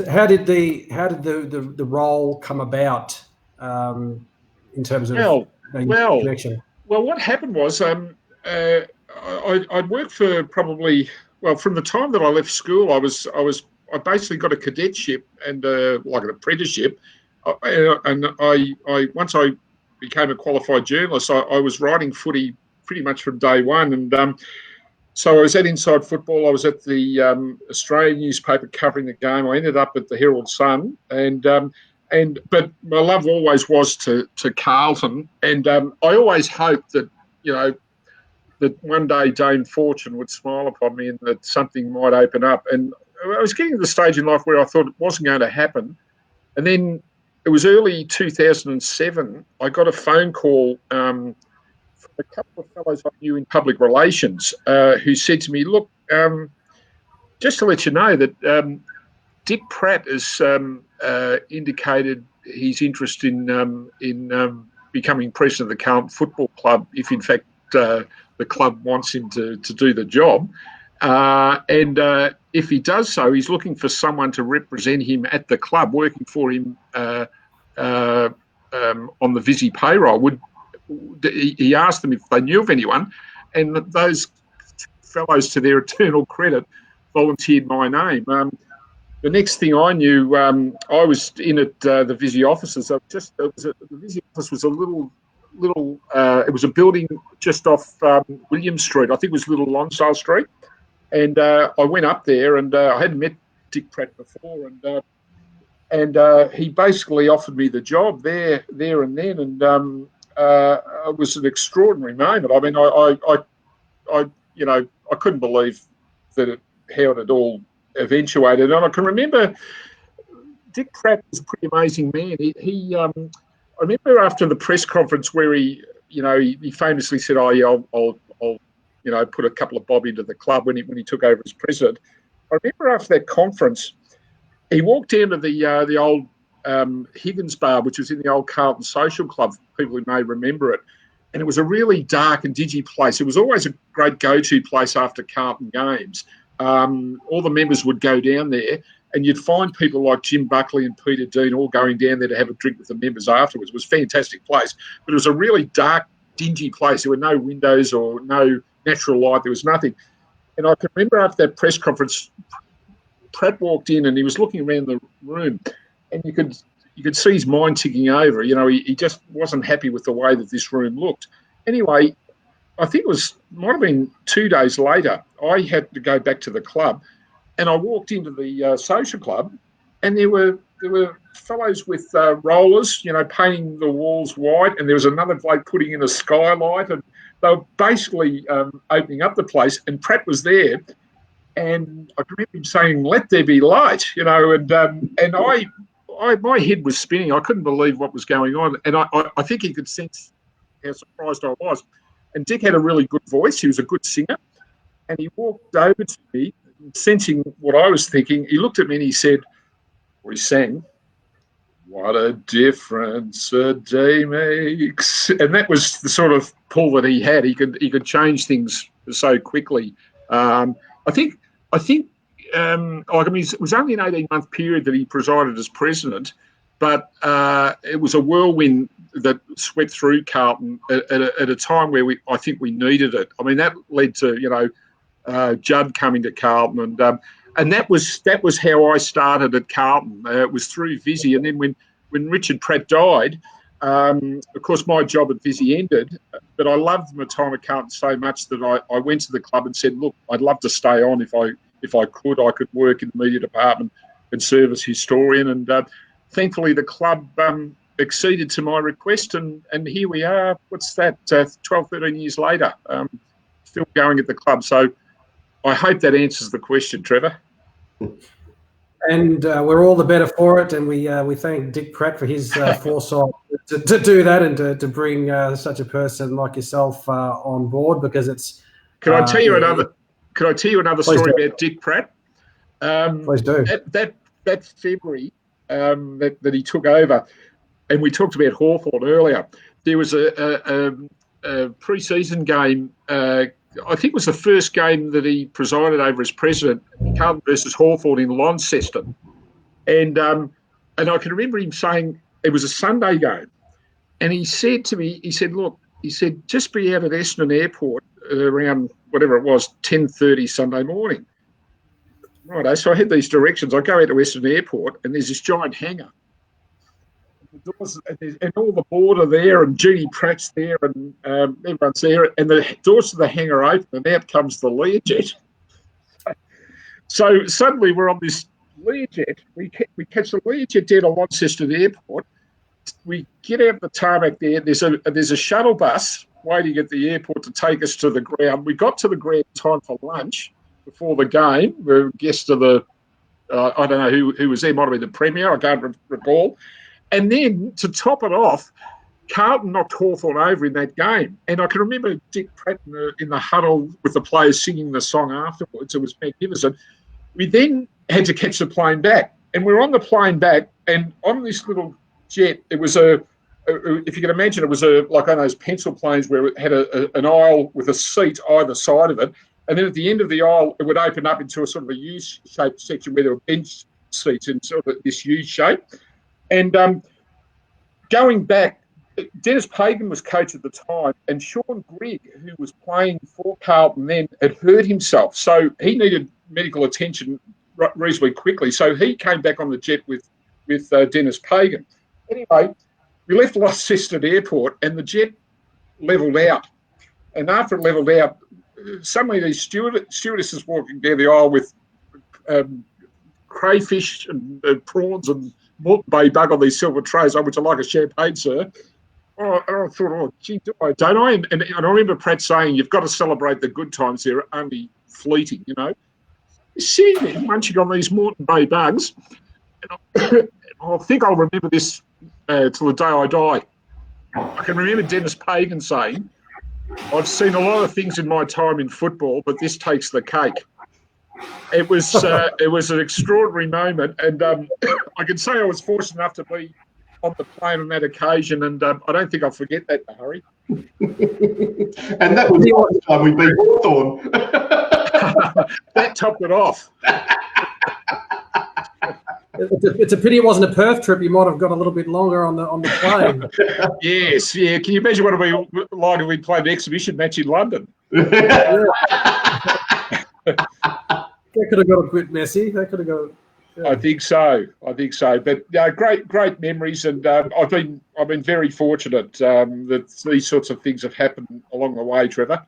S1: How did the role come about in terms of connection?
S3: Well, what happened was I'd worked for probably, from the time that I left school, I basically got a cadetship and like an apprenticeship, and I once I became a qualified journalist, I was writing footy pretty much from day one, and so I was at Inside Football. I was at the Australian newspaper covering the game. I ended up at the Herald Sun, but my love always was to Carlton, and I always hoped that that one day Dame Fortune would smile upon me and that something might open up. And I was getting to the stage in life where I thought it wasn't going to happen. And then it was early 2007. I got a phone call from a couple of fellows I knew in public relations who said to me, look, just to let you know that Dick Pratt has indicated his interest in becoming president of the Carlton Football Club if, in fact, the club wants him to do the job. And if he does so, he's looking for someone to represent him at the club, working for him on the Visi payroll. He asked them if they knew of anyone, and those fellows, to their eternal credit, volunteered my name. The next thing I knew, I was in at the Visi offices. The Visi office was a little. It was a building just off William Street. I think it was Little Lonsdale Street. And I went up there, and I hadn't met Dick Pratt before, and he basically offered me the job there and then, and it was an extraordinary moment. I mean, I couldn't believe how it had all eventuated, and I can remember Dick Pratt was a pretty amazing man. I remember after the press conference where he famously said, "Oh yeah, I'll put a couple of bob into the club" when he took over as president. I remember after that conference, he walked down to the old Higgins Bar, which was in the old Carlton Social Club, people who may remember it. And it was a really dark and dingy place. It was always a great go-to place after Carlton games. All the members would go down there, and you'd find people like Jim Buckley and Peter Dean all going down there to have a drink with the members afterwards. It was a fantastic place, but it was a really dark, dingy place. There were no windows or no natural light. There was nothing. And I can remember after that press conference, Pratt walked in and he was looking around the room, and you could see his mind ticking over. He just wasn't happy with the way that this room looked. Anyway, I think might have been 2 days later, I had to go back to the club, and I walked into the social club, and there were fellows with rollers, painting the walls white, and there was another bloke putting in a skylight, and they were basically opening up the place, and Pratt was there, and I remember him saying, "Let there be light," and my head was spinning. I couldn't believe what was going on, and I think he could sense how surprised I was. And Dick had a really good voice. He was a good singer, and he walked over to me, sensing what I was thinking. He looked at me and he said, he sang, "What a difference a day makes," and that was the sort of pull that he had. He could change things so quickly. I think. It was only an 18-month period that he presided as president, but it was a whirlwind that swept through Carlton at a time where I think we needed it. I mean, that led to Judd coming to Carlton, and that was how I started at Carlton. It was through Visi, and then when Richard Pratt died, of course my job at Visi ended. But I loved my time at Carlton so much that I went to the club and said, "Look, I'd love to stay on if I could. I could work in the media department and serve as historian." And thankfully, the club acceded to my request, and here we are. What's that? 12, 13 years later, still going at the club. So I hope that answers the question, Trevor.
S1: And we're all the better for it, and we thank Dick Pratt for his foresight to do that and to bring such a person like yourself on board, because it's.
S3: Can I tell you another story about Dick Pratt?
S1: Please do.
S3: That February that he took over, and we talked about Hawthorn earlier. There was a pre-season game. I think it was the first game that he presided over as president, Carlton versus Hawthorn in Launceston. And I can remember him saying it was a Sunday game. And he said to me, "Look," he said, "just be out at Essendon Airport around whatever it was, 10:30 Sunday morning." Righto, so I had these directions. I go out to Essendon Airport, and there's this giant hangar. And all the board are there, and Judy Pratt's there, and everyone's there, and the doors to the hangar open, and out comes the Learjet. So suddenly we're on this Learjet. We catch the Learjet down to Launceston Airport. We get out the tarmac there. There's a shuttle bus waiting at the airport to take us to the ground. We got to the ground in time for lunch before the game. We were guests of the, I don't know who was there, might have been the Premier, I can't recall. And then, to top it off, Carlton knocked Hawthorn over in that game. And I can remember Dick Pratt in the huddle with the players singing the song afterwards. It was magnificent. We then had to catch the plane back. And we were on the plane back, and on this little jet, it was if you can imagine, it was like on those pencil planes where it had an aisle with a seat either side of it. And then at the end of the aisle, it would open up into a sort of a U-shaped section where there were bench seats in sort of this U shape. And going back, Dennis Pagan was coach at the time, and Sean Grigg, who was playing for Carlton then, had hurt himself. So he needed medical attention reasonably quickly. So he came back on the jet with Dennis Pagan. Anyway, we left Launceston Airport, and the jet levelled out. And after it levelled out, suddenly these stewardesses walking down the aisle with crayfish and prawns and Moreton Bay bug on these silver trays. Would you like a champagne, sir? Oh, and I thought, gee, don't I? And I remember Pratt saying, you've got to celebrate the good times. They're only fleeting, you know. Sitting there munching on these Moreton Bay bugs. And I think I'll remember this till the day I die. I can remember Dennis Pagan saying, I've seen a lot of things in my time in football, but this takes the cake. It was an extraordinary moment, and I can say I was fortunate enough to be on the plane on that occasion, and I don't think I'll forget that in a hurry.
S2: And that was the last time we beat Hawthorn.
S3: That topped it off.
S1: It's a pity it wasn't a Perth trip. You might have got a little bit longer on the plane.
S3: Yes, yeah. Can you imagine what it would be like if we played an exhibition match in London?
S1: Yeah. That could have got a bit messy. That could have got. Yeah.
S3: I think so. But great memories, and I've been very fortunate that these sorts of things have happened along the way, Trevor.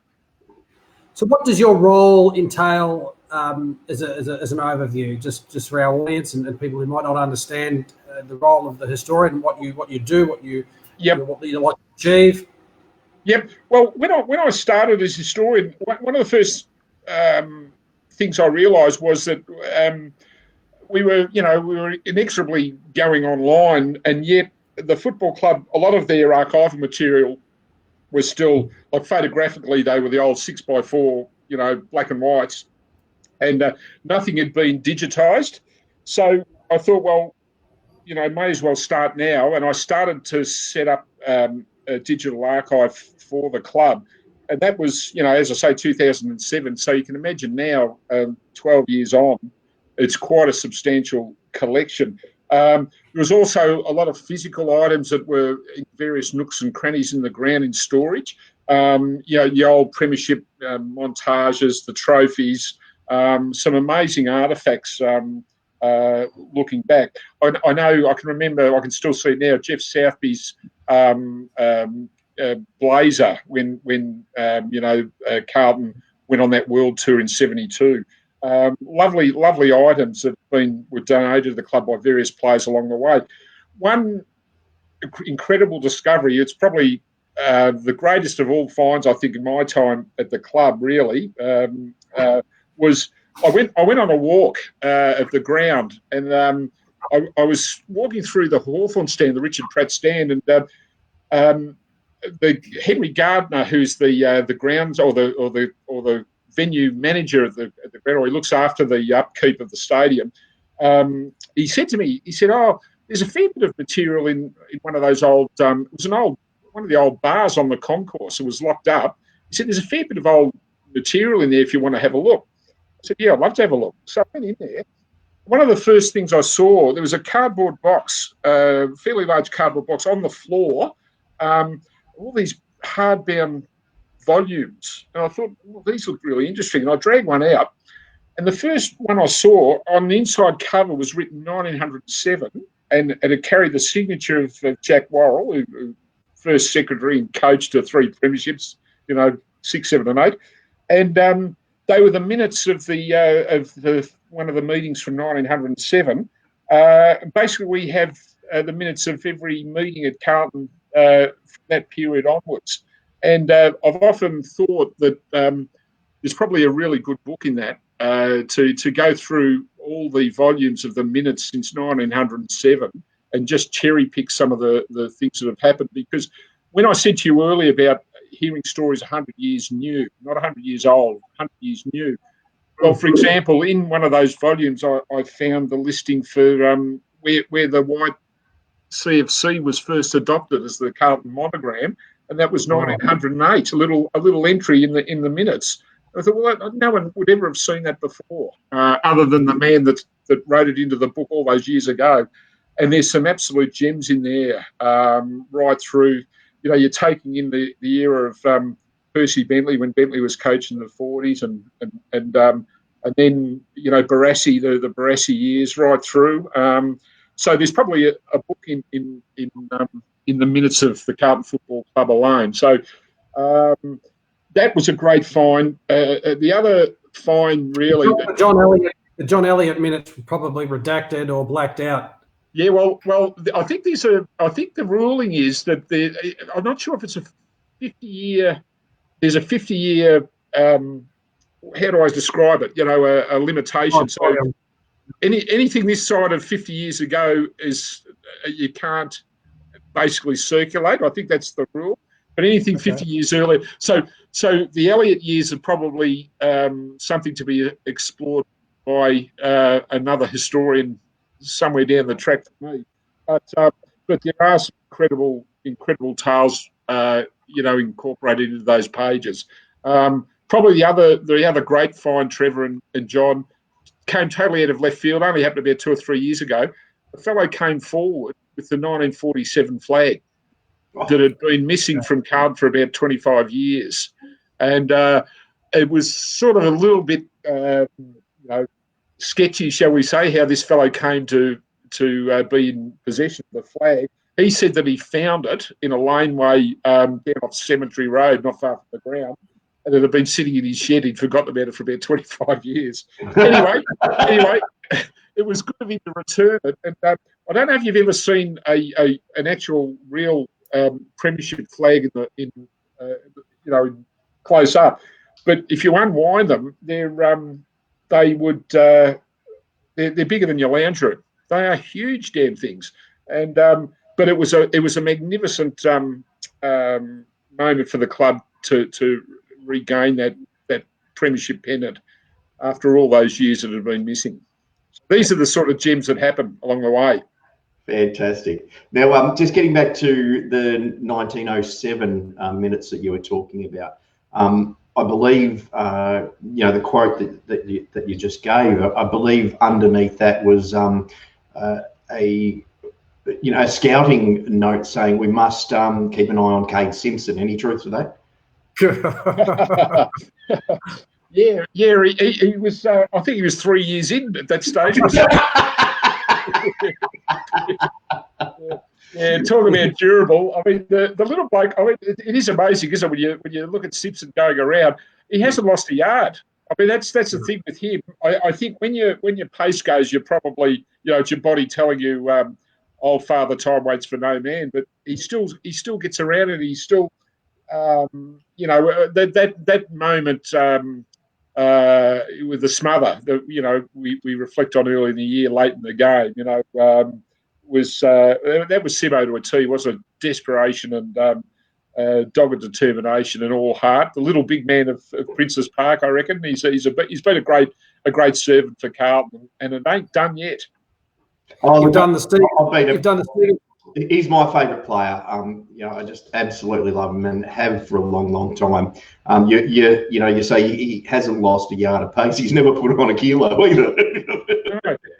S1: So, what does your role entail as an overview, just for our audience and people who might not understand the role of the historian, what you do, what you like to achieve?
S3: Yep. Well, when I started as historian, one of the first things I realised was that we were inexorably going online, and yet the football club, a lot of their archival material was still, like, photographically, they were the old 6x4, black and whites, and nothing had been digitised. So I thought, well, may as well start now. And I started to set up a digital archive for the club. And that was, as I say, 2007. So you can imagine now, 12 years on, it's quite a substantial collection. There was also a lot of physical items that were in various nooks and crannies in the ground in storage. The old premiership montages, the trophies, some amazing artefacts looking back. I know, I can remember, I can still see now, Jeff Southby's blazer when Carlton went on that world tour in '72. Lovely items that were donated to the club by various players along the way. One incredible discovery, it's probably the greatest of all finds, I think, in my time at the club, really, was I went on a walk at the ground, and I was walking through the Hawthorn stand, the Richard Pratt stand, and the Henry Gardner, who's the grounds or the venue manager at the ground, or he looks after the upkeep of the stadium. He said to me, "Oh, there's a fair bit of material in one of those old. It was one of the old bars on the concourse. It was locked up." He said, "There's a fair bit of old material in there if you want to have a look." I said, "Yeah, I'd love to have a look." So I went in there. One of the first things I saw, there was a cardboard box, fairly large cardboard box on the floor, all these hardbound volumes. And I thought, well, these look really interesting. And I dragged one out. And the first one I saw, on the inside cover was written 1907, and it carried the signature of Jack Worrell, who first secretary and coach to 3 premierships, 6, 7 and 8. And they were the minutes of one of the meetings from 1907. Basically, we have the minutes of every meeting at Carlton from that period onwards. And I've often thought that there's probably a really good book in that to go through all the volumes of the minutes since 1907 just cherry pick some of the things that have happened. Because when I said to you earlier about hearing stories 100 years new, not 100 years old, 100 years new. Well, for example, in one of those volumes, I found the listing for where the white CFC was first adopted as the Carlton monogram, and that was 1908. A little entry in the minutes. I thought, well, no one would ever have seen that before, other than the man that wrote it into the book all those years ago. And there's some absolute gems in there, right through. You know, you're taking in the era of Percy Bentley when Bentley was coaching in the 40s, and then Barassi, the Barassi years right through. So there's probably a book in the minutes of the Carlton Football Club alone. So that was a great find. The other find, really,
S1: the John Elliott minutes were probably redacted or blacked out.
S3: Yeah, well, I think the ruling is that I'm not sure if it's a 50-year. There's a 50-year. How do I describe it? A limitation. So anything this side of 50 years ago is you can't basically circulate. I think that's the rule. But anything 50 years earlier. So the Elliott years are probably something to be explored by another historian somewhere down the track for me. But there are some incredible tales, incorporated into those pages. Probably the other great find, Trevor and John, came totally out of left field. Only happened about 2 or 3 years ago. A fellow came forward with the 1947 flag that had been missing from Carlton for about 25 years, and it was sort of a little bit, sketchy, shall we say, how this fellow came to be in possession of the flag. He said that he found it in a laneway down off Cemetery Road, not far from the ground, and it had been sitting in his shed. He'd forgotten about it for about 25 years. Anyway, it was good of him to return it. And I don't know if you've ever seen an actual real premiership flag in close up, but if you unwind them, they're bigger than your lounge room. They are huge damn things, and but it was a magnificent moment for the club to regain that premiership pennant after all those years that had been missing. So these are the sort of gems that happen along the way.
S2: Fantastic. Now, just getting back to the 1907 minutes that you were talking about. I believe, the quote that you just gave, I believe underneath that was a scouting note saying we must keep an eye on Kane Simpson. Any truth to that?
S3: Yeah. He was. I think he was 3 years in at that stage. Yeah, talking about durable. I mean, the little bloke. I mean, it is amazing, isn't it? When you look at Simpson going around, he hasn't lost a yard. I mean, that's the thing with him. I think when your pace goes, you're probably it's your body telling you, "Old father time waits for no man." But he still gets around, and he's still, that moment with the smother that we reflect on early in the year, late in the game. That was Simo to a T. Was a desperation and dogged determination and all heart. The little big man of Princes Park, I reckon. He's been a great servant for Carlton, and it ain't done yet.
S1: You've done the Steve.
S2: He's my favourite player. I just absolutely love him and have for a long, long time. You say he hasn't lost a yard of pace. He's never put on a kilo either.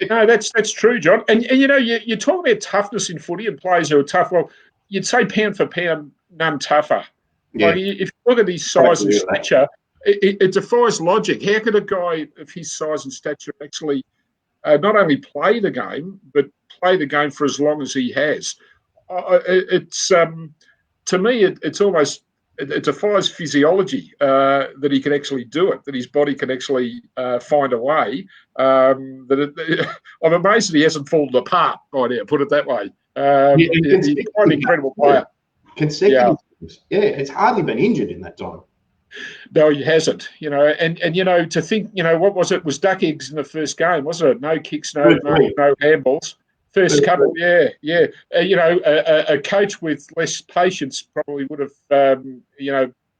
S3: No, that's true, John. And you talk about toughness in footy and players who are tough. Well, you'd say pound for pound, none tougher. Yeah. Like if you look at his size and stature, it defies logic. How could a guy of his size and stature actually not only play the game, but play the game for as long as he has? To me, it's almost it defies physiology that he can actually do it. That his body can actually find a way. I'm amazed that he hasn't fallen apart by now. Put it that way. He's quite an incredible player.
S2: Consecutive. Yeah, it's hardly been injured in that time.
S3: No, he hasn't. And to think, what was it? Was duck eggs in the first game, wasn't it? No kicks, no handballs. First couple, yeah. A coach with less patience probably would have,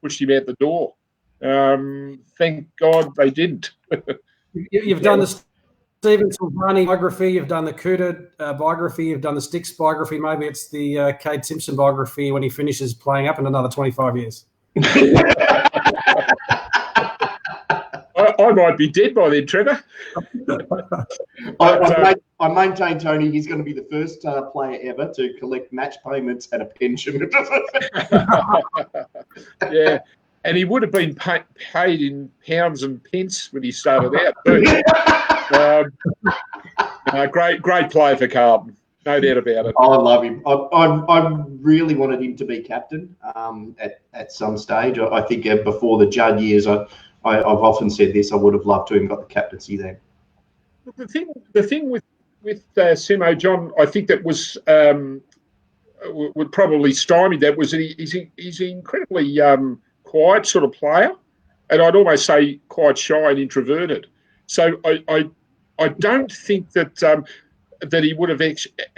S3: pushed him out the door. Thank God they didn't.
S1: You've done the Stephen Silvani biography, you've done the Cooter biography, you've done the Sticks biography. Maybe it's the Cade Simpson biography when he finishes playing up in another 25 years.
S3: I might be dead by then, Trevor.
S2: I maintain, Tony, he's going to be the first player ever to collect match payments and a pension.
S3: Yeah, and he would have been paid in pounds and pence when he started out too. Great player for Carlton, no doubt about it.
S2: I love him. I really wanted him to be captain at some stage. I think before the Judd years, I've often said this. I would have loved to have got the captaincy then.
S3: The thing with Simo John, I think that was would probably stymie that was that he's an incredibly quiet sort of player, and I'd almost say quite shy and introverted. So I don't think that that he would have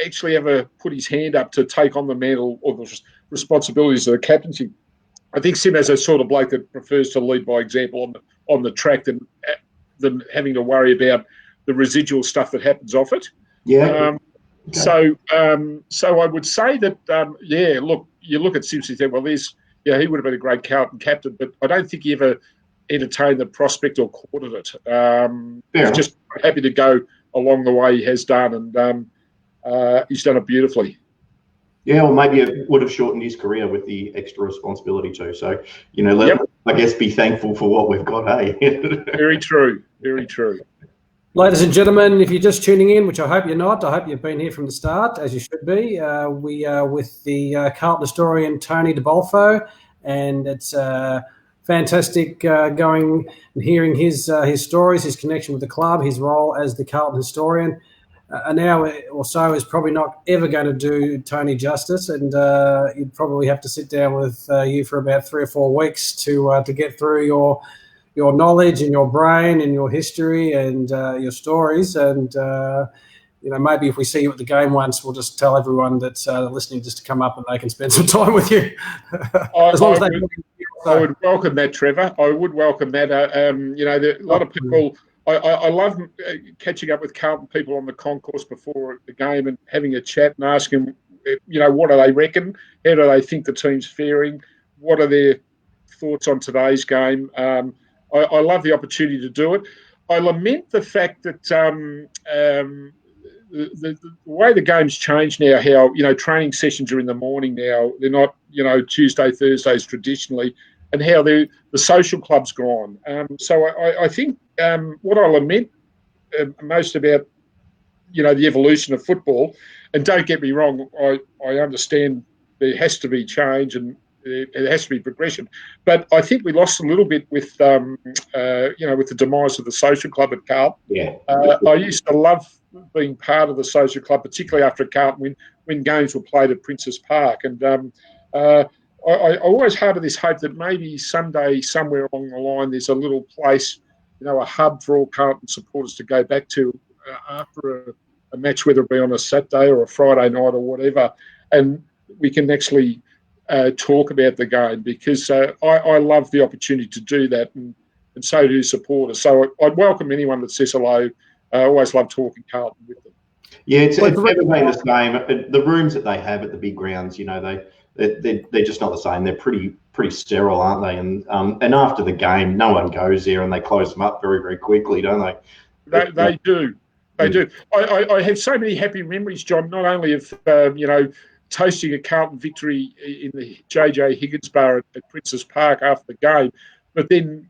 S3: actually ever put his hand up to take on the mantle or the responsibilities of the captaincy. I think Sim is a sort of bloke that prefers to lead by example on the track than having to worry about the residual stuff that happens off it.
S2: Yeah.
S3: Okay. So I would say that look, you look at Simpson and think, well, he would have been a great Carlton captain, but I don't think he ever entertained the prospect or courted it. He's just happy to go along the way he has done, and he's done it beautifully.
S2: Yeah, or maybe it would have shortened his career with the extra responsibility too. So, I guess be thankful for what we've got, hey?
S3: Very true. Very true.
S1: Ladies and gentlemen, if you're just tuning in, which I hope you're not, I hope you've been here from the start, as you should be. We are with the Carlton historian, Tony DeBolfo, and it's fantastic going and hearing his stories, his connection with the club, his role as the Carlton historian. An hour or so is probably not ever going to do Tony justice, and you'd probably have to sit down with you for about 3 or 4 weeks to get through your knowledge and your brain and your history and your stories. And maybe if we see you at the game once, we'll just tell everyone that's listening just to come up and they can spend some time with you.
S3: I would welcome that, Trevor. I would welcome that. A lot of people. I love catching up with Carlton people on the concourse before the game and having a chat and asking, what do they reckon? How do they think the team's faring? What are their thoughts on today's game? I love the opportunity to do it. I lament the fact that the way the game's changed now, how, training sessions are in the morning now. They're not, Tuesday, Thursdays traditionally, and how the social club's gone. So I think what I lament most about, the evolution of football, and don't get me wrong, I understand there has to be change and it has to be progression, but I think we lost a little bit with, with the demise of the social club at Carlton.
S2: Yeah.
S3: I used to love being part of the social club, particularly after Carlton when games were played at Princes Park, and I always harbour this hope that maybe someday, somewhere along the line, there's a little place, a hub for all Carlton supporters to go back to after a match, whether it be on a Saturday or a Friday night or whatever, and we can actually talk about the game, because I love the opportunity to do that, and so do supporters. So I'd welcome anyone that says hello. I always love talking Carlton with them.
S2: Yeah, it's never been the same. The rooms that they have at the big grounds, they're just not the same. They're pretty sterile, aren't they? And after the game, no one goes there, and they close them up very, very quickly, don't they?
S3: They do. They do. I have so many happy memories, John, not only of, toasting a Carlton victory in the JJ Higgins bar at Princes Park after the game, but then,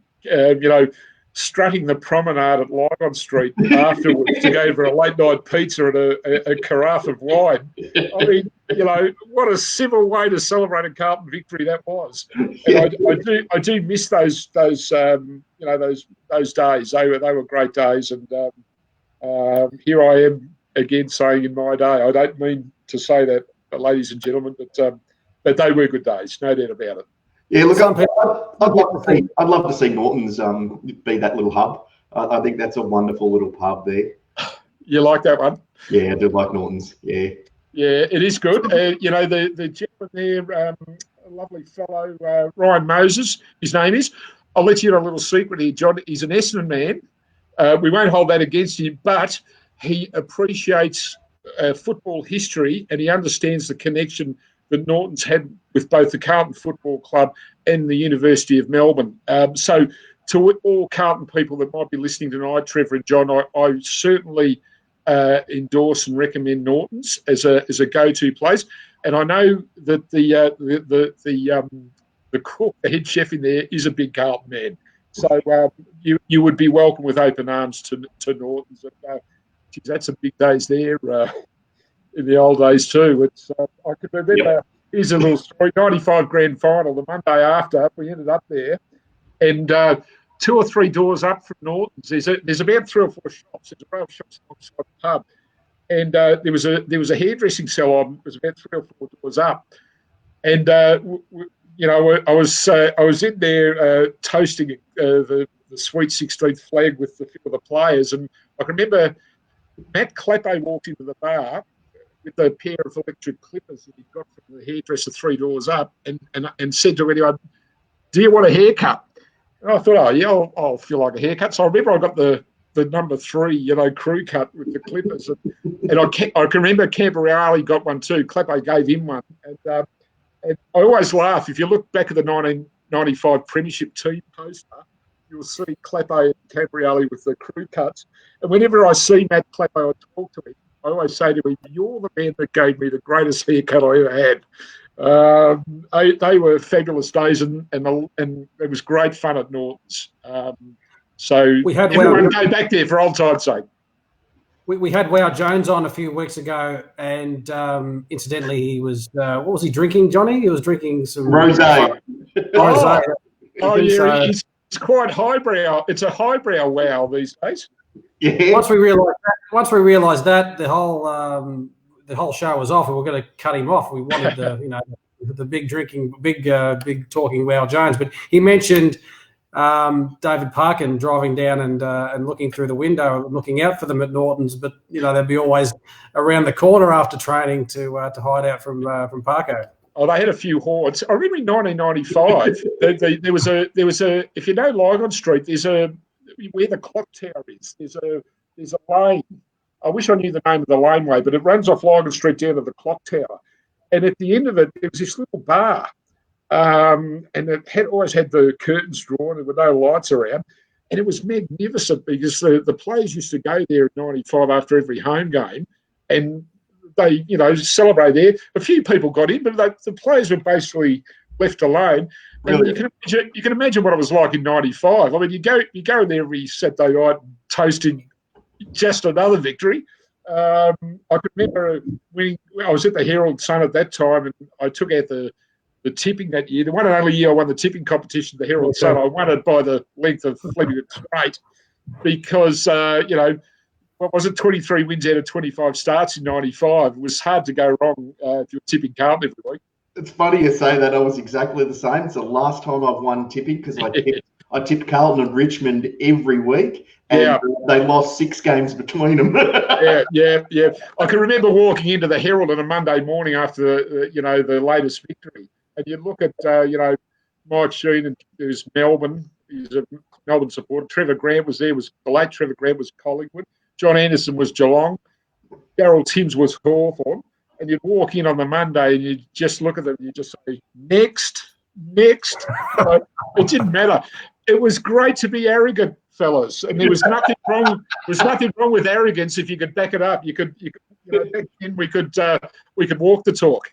S3: strutting the promenade at Lygon Street afterwards to go for a late night pizza and a carafe of wine. I mean, what a civil way to celebrate a Carlton victory that was. And I do miss those days. They were great days. And here I am again saying in my day, I don't mean to say that, ladies and gentlemen, but they were good days, no doubt about it.
S2: Yeah, look, I'd love to see Norton's be that little hub. I think that's a wonderful little pub there.
S3: You like that one?
S2: Yeah, I do like Norton's. Yeah.
S3: Yeah, it is good. You know, the gentleman there, a lovely fellow, Ryan Moses, his name is. I'll let you know a little secret here, John. He's an Essendon man. We won't hold that against him, but he appreciates football history and he understands the connection that Norton's had with both the Carlton Football Club and the University of Melbourne. So to all Carlton people that might be listening tonight, Trevor and John, I certainly endorse and recommend Norton's as a go-to place. And I know that the cook, the head chef in there, is a big Carlton man. So you would be welcome with open arms to Norton's. Geez, that's some big days there in the old days too. It's I could remember. Here's a little story. 95 grand final. The Monday after, we ended up there, and 2 or 3 doors up from Norton's, there's about 3 or 4 shops. There's a row of shops alongside the pub, and there was a hairdressing salon. It was about 3 or 4 doors up, and you know, I was in there toasting the Sweet 16th flag with a few of the players, and I can remember Matt Clappo walked into the bar with a pair of electric clippers that he got from the hairdresser 3 doors up, and said to anyone, "Do you want a haircut?" And I thought, "Oh yeah, I'll feel like a haircut." So I remember I got the number 3, you know, crew cut with the clippers, and I can remember Camberale got one too. Clappo gave him one, and I always laugh. If you look back at the 1995 Premiership team poster, you'll see Clappo and Camberale with the crew cuts. And whenever I see Matt Clappo, I talk to him. I always say to him, "You're the man that gave me the greatest haircut I ever had." They were fabulous days, and it was great fun at Norton's. So everyone go back there for old time's sake.
S1: We had Wow Jones on a few weeks ago, and incidentally, he was what was he drinking, Johnny? He was drinking some
S2: rosé.
S3: Oh yeah, it's quite highbrow. It's a highbrow wow these days.
S2: Yeah.
S1: Once we realised that the whole show was off, and we were going to cut him off. We wanted the big drinking, big talking Wow Jones, but he mentioned David Parkin driving down and looking through the window, looking out for them at Norton's, but you know they'd be always around the corner after training to hide out from Parko.
S3: Oh, they had a few hordes. I remember in 1995 there was a if you know Lygon Street, there's where the clock tower is. There's a lane. I wish I knew the name of the laneway, but it runs off Lygon Street down to the clock tower, and at the end of it, there was this little bar. And it always had the curtains drawn and there were no lights around. And it was magnificent because the players used to go there in 95 after every home game and they, you know, celebrate there. A few people got in, but the players were basically left alone. And
S2: Really?
S3: you can imagine what it was like in 95. I mean, you go in there every Saturday night toasting just another victory. I could remember when I was at the Herald Sun at that time and I took out the tipping that year. The one and only year I won the tipping competition, the Herald Sun, I won it by the length of Fleming straight because, you know, what was it, 23 wins out of 25 starts in 95. It was hard to go wrong if you were tipping Carlton every week.
S2: It's funny you say that. I was exactly the same. It's the last time I've won tipping because I tipped Carlton and Richmond every week, and they lost 6 games between them.
S3: yeah. I can remember walking into the Herald on a Monday morning after the latest victory, and you look at Mike Sheen, and there's Melbourne. He's a Melbourne supporter. Trevor Grant was there. The late Trevor Grant was Collingwood. John Anderson was Geelong. Darryl Timms was Hawthorn. And you'd walk in on the Monday and you'd just look at them and you'd just say, next. It didn't matter. It was great to be arrogant, fellas. And there was nothing wrong. There was nothing wrong with arrogance if you could back it up. You could back then we could walk the talk.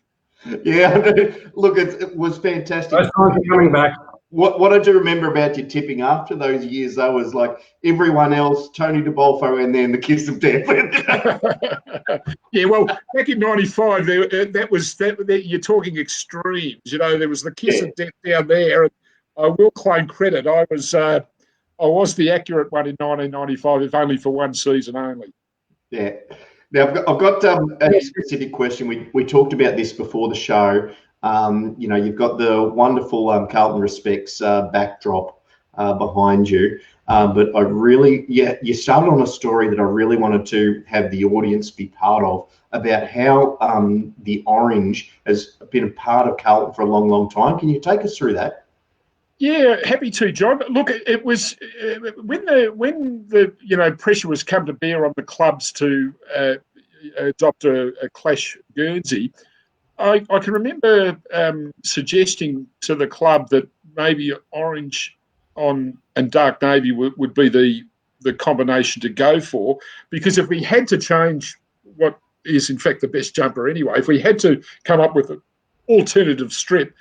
S2: Yeah, look, it was fantastic.
S1: Those times are coming back.
S2: What I do remember about your tipping after those years, though, was like everyone else, Tony DeBolfo, and then the kiss of death.
S3: Yeah, well, back in '95, you're talking extremes. You know, there was the kiss of death down there. And I will claim credit. I was the accurate one in 1995, if only for one season only.
S2: Yeah. Now I've got a specific question. We talked about this before the show. You've got the wonderful Carlton Respects backdrop behind you. But I really, you started on a story that I really wanted to have the audience be part of, about how the orange has been a part of Carlton for a long, long time. Can you take us through that?
S3: Yeah, happy to, John. Look, it was when the pressure was come to bear on the clubs to adopt a clash Guernsey. I can remember suggesting to the club that maybe orange and dark navy would be the combination to go for, because if we had to change what is in fact the best jumper anyway, if we had to come up with an alternative strip,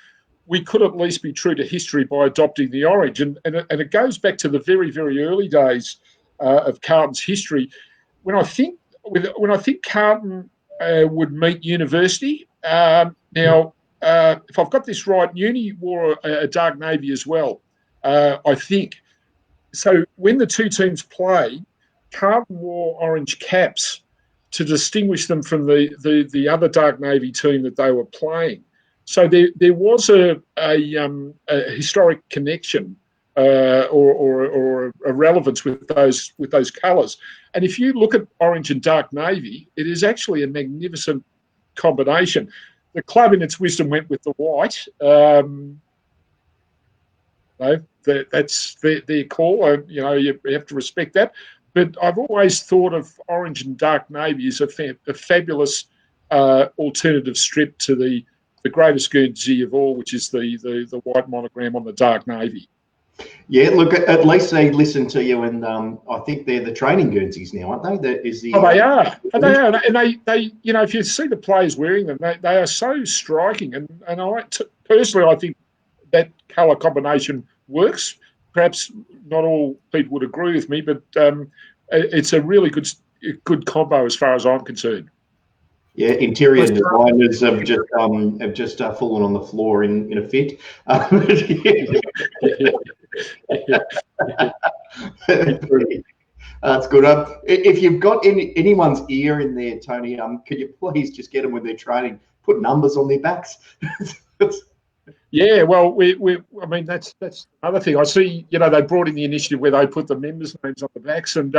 S3: we could at least be true to history by adopting the orange. And it goes back to the very, very early days of Carlton's history. When I think Carlton would meet University, now, if I've got this right, Uni wore a dark navy as well, I think. So when the two teams play, Carlton wore orange caps to distinguish them from the other dark navy team that they were playing. So there was a historic connection or a relevance with those colours. And if you look at orange and dark navy, it is actually a magnificent combination. The club, in its wisdom, went with the white. That's their call. You have to respect that. But I've always thought of orange and dark navy as a fabulous alternative strip to the greatest Guernsey of all, which is the white monogram on the dark navy.
S2: Yeah, look, at least they listen to you, and I think they're the training Guernseys now, aren't they?
S3: They are. And they if you see the players wearing them, they are so striking. And personally, I think that colour combination works. Perhaps not all people would agree with me, but it's a really good combo as far as I'm concerned.
S2: Yeah, interior designers have just fallen on the floor in a fit. That's good. If you've got anyone's ear in there, Tony, could you please just get them with their training, put numbers on their backs?
S3: Yeah, well, I mean, that's another thing. I see, they brought in the initiative where they put the members' names on the backs. And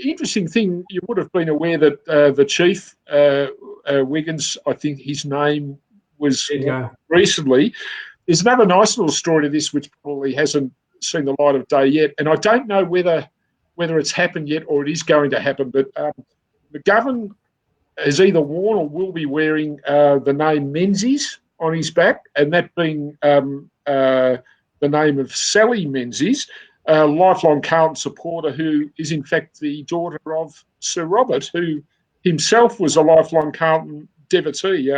S3: interesting thing, you would have been aware that the chief, Wiggins, I think his name was recently. There's another nice little story to this, which probably hasn't seen the light of day yet. And I don't know whether it's happened yet or it is going to happen, but McGovern has either worn or will be wearing the name Menzies on his back, and that being the name of Sally Menzies, a lifelong Carlton supporter who is in fact the daughter of Sir Robert, who himself was a lifelong Carlton devotee.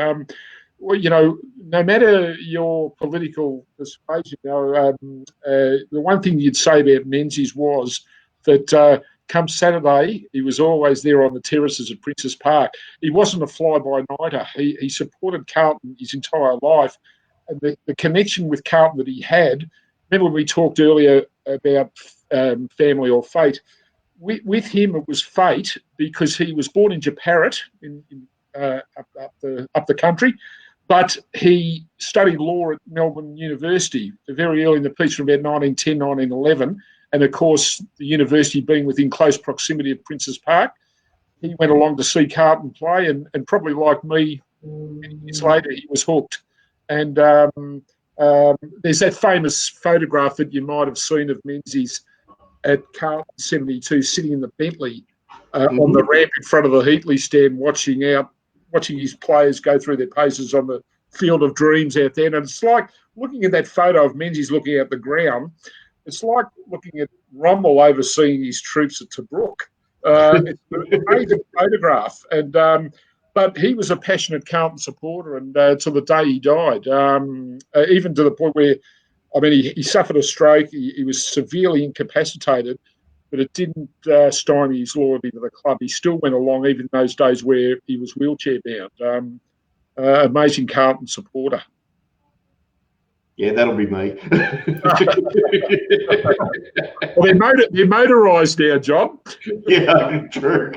S3: No matter your political persuasion, the one thing you'd say about Menzies was that come Saturday, he was always there on the terraces at Princes Park. He wasn't a fly-by-nighter. He supported Carlton his entire life. And the connection with Carlton that he had, remember when we talked earlier about family or fate, with him it was fate because he was born in Japarut, up the country, but he studied law at Melbourne University very early in the piece, from about 1910, 1911. And, of course, the university being within close proximity of Princes Park, he went along to see Carlton play, and probably like me, many years later, he was hooked. And there's that famous photograph that you might have seen of Menzies at Carlton 72 sitting in the Bentley on the ramp in front of the Heatley stand watching his players go through their paces on the Field of Dreams out there. And it's like looking at that photo of Menzies looking at the ground, it's like looking at Rommel overseeing his troops at Tobruk. It's an amazing photograph. But he was a passionate Carlton supporter, and till the day he died, even to the point where, I mean, he suffered a stroke. He was severely incapacitated, but it didn't stymie his loyalty to the club. He still went along, even those days where he was wheelchair bound. Amazing Carlton supporter.
S2: Yeah, that'll be me.
S3: Well, they're motorised now, John.
S2: Yeah, true.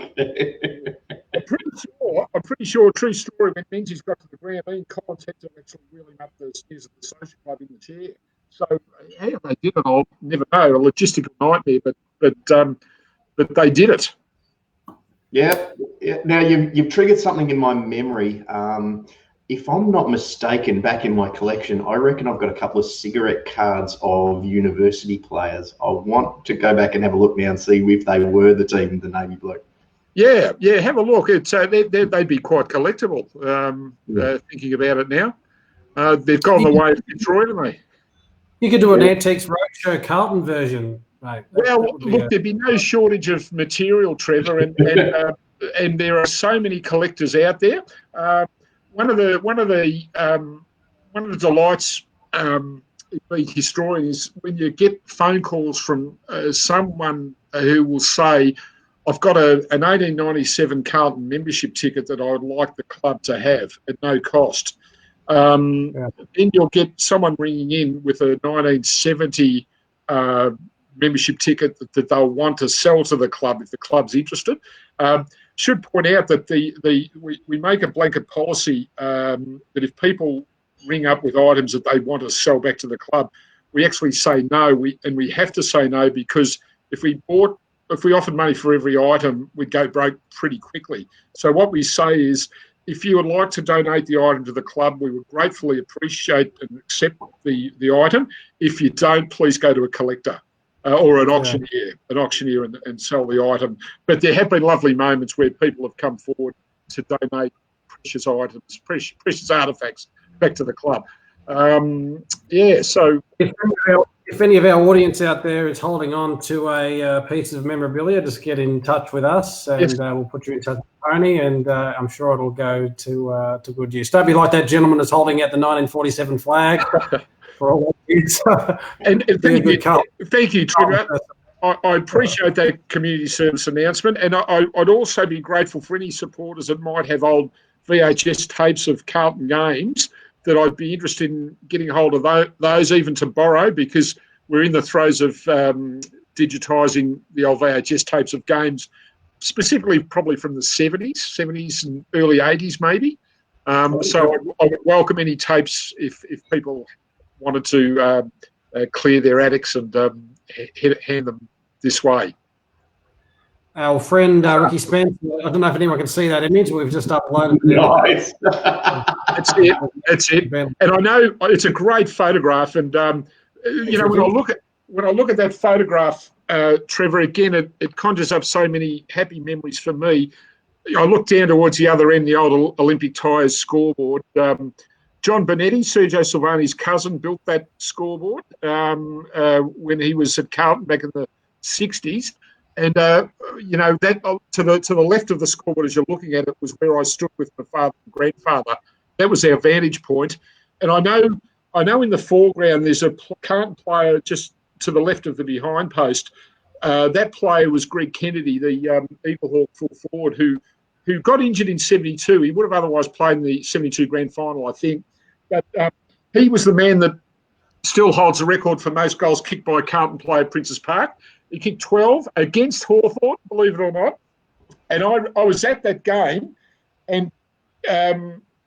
S3: I'm pretty sure, true story, when Menzies got to the ground, Ian Collins had to actually wheel him up the stairs of the social club in the chair. So how they did it, I'll never know. A logistical nightmare, but they did it.
S2: Yeah. Now you've triggered something in my memory. If I'm not mistaken, back in my collection, I reckon I've got a couple of cigarette cards of university players. I want to go back and have a look now and see if they were the team, the Navy Blue.
S3: Yeah, have a look. It's they'd be quite collectible. Thinking about it now, they've gone the way of Detroit, haven't they?
S1: You could do an Antiques Roadshow Carlton version, mate.
S3: There'd be no shortage of material, Trevor, and there are so many collectors out there. One of the delights being historian is when you get phone calls from someone who will say, "I've got an 1897 Carlton membership ticket that I would like the club to have at no cost." Then you'll get someone ringing in with a 1970 membership ticket that they'll want to sell to the club if the club's interested. Should point out that we make a blanket policy that if people ring up with items that they want to sell back to the club, we actually say no. We have to say no because if we offered money for every item, we'd go broke pretty quickly. So what we say is, if you would like to donate the item to the club, we would gratefully appreciate and accept the item. If you don't, please go to a collector. Or an auctioneer and sell the item. But there have been lovely moments where people have come forward to donate precious items, precious artefacts back to the club. So
S1: if any of our audience out there is holding on to a piece of memorabilia, just get in touch with us, and we'll put you in touch with Tony, and I'm sure it'll go to good use. Don't be like that gentleman that's holding out the 1947 flag. For all
S3: and thank you, Trevor. I appreciate that community service announcement, and I'd also be grateful for any supporters that might have old VHS tapes of Carlton games that I'd be interested in getting hold of those, even to borrow, because we're in the throes of digitising the old VHS tapes of games, specifically probably from the 70s and early 80s maybe. So I would welcome any tapes if people wanted to clear their attics and hand them this way.
S1: Our friend Ricky Spence, I don't know if anyone can see that image, we've just uploaded it.
S2: Nice.
S3: That's it. And I know it's a great photograph, and when I look at that photograph, Trevor, again, it conjures up so many happy memories for me. I look down towards the other end, the old Olympic Tyres scoreboard. John Bonetti, Sergio Silvani's cousin, built that scoreboard when he was at Carlton back in the 60s. And, that to the left of the scoreboard as you're looking at it was where I stood with my father and grandfather. That was our vantage point. And I know in the foreground there's a Carlton player just to the left of the behind post. That player was Greg Kennedy, the Eagle Hawk full forward who got injured in 72. He would have otherwise played in the 72 grand final, I think. But he was the man that still holds the record for most goals kicked by a Carlton player at Princes Park. He kicked 12 against Hawthorn, believe it or not. And I was at that game, and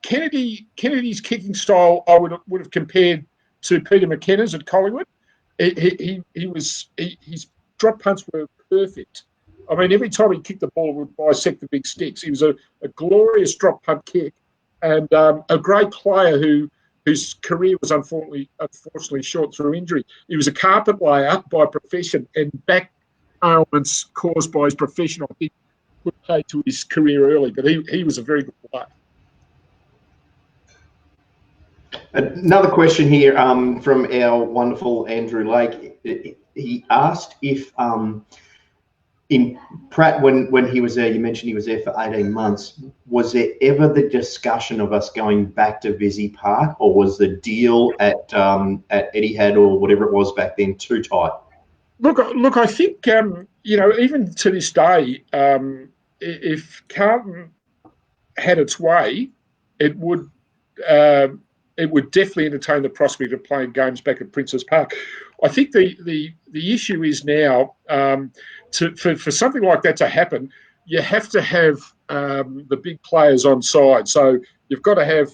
S3: Kennedy's kicking style I would have compared to Peter McKenna's at Collingwood. His drop punts were perfect. I mean, every time he kicked the ball, it would bisect the big sticks. He was a glorious drop punt kick, and a great player whose career was unfortunately short through injury. He was a carpet layer by profession, and back ailments caused by his profession, I think, would pay to his career early. But he was a very good player.
S2: Another question here from our wonderful Andrew Lake. He asked if in Pratt, when he was there, you mentioned he was there for 18 months. Was there ever the discussion of us going back to Vizzy Park, or was the deal at Etihad or whatever it was back then too tight?
S3: Look, I think even to this day, if Carlton had its way, it would definitely entertain the prospect of playing games back at Princes Park. I think the issue is now for something like that to happen, you have to have the big players on side. So you've got to have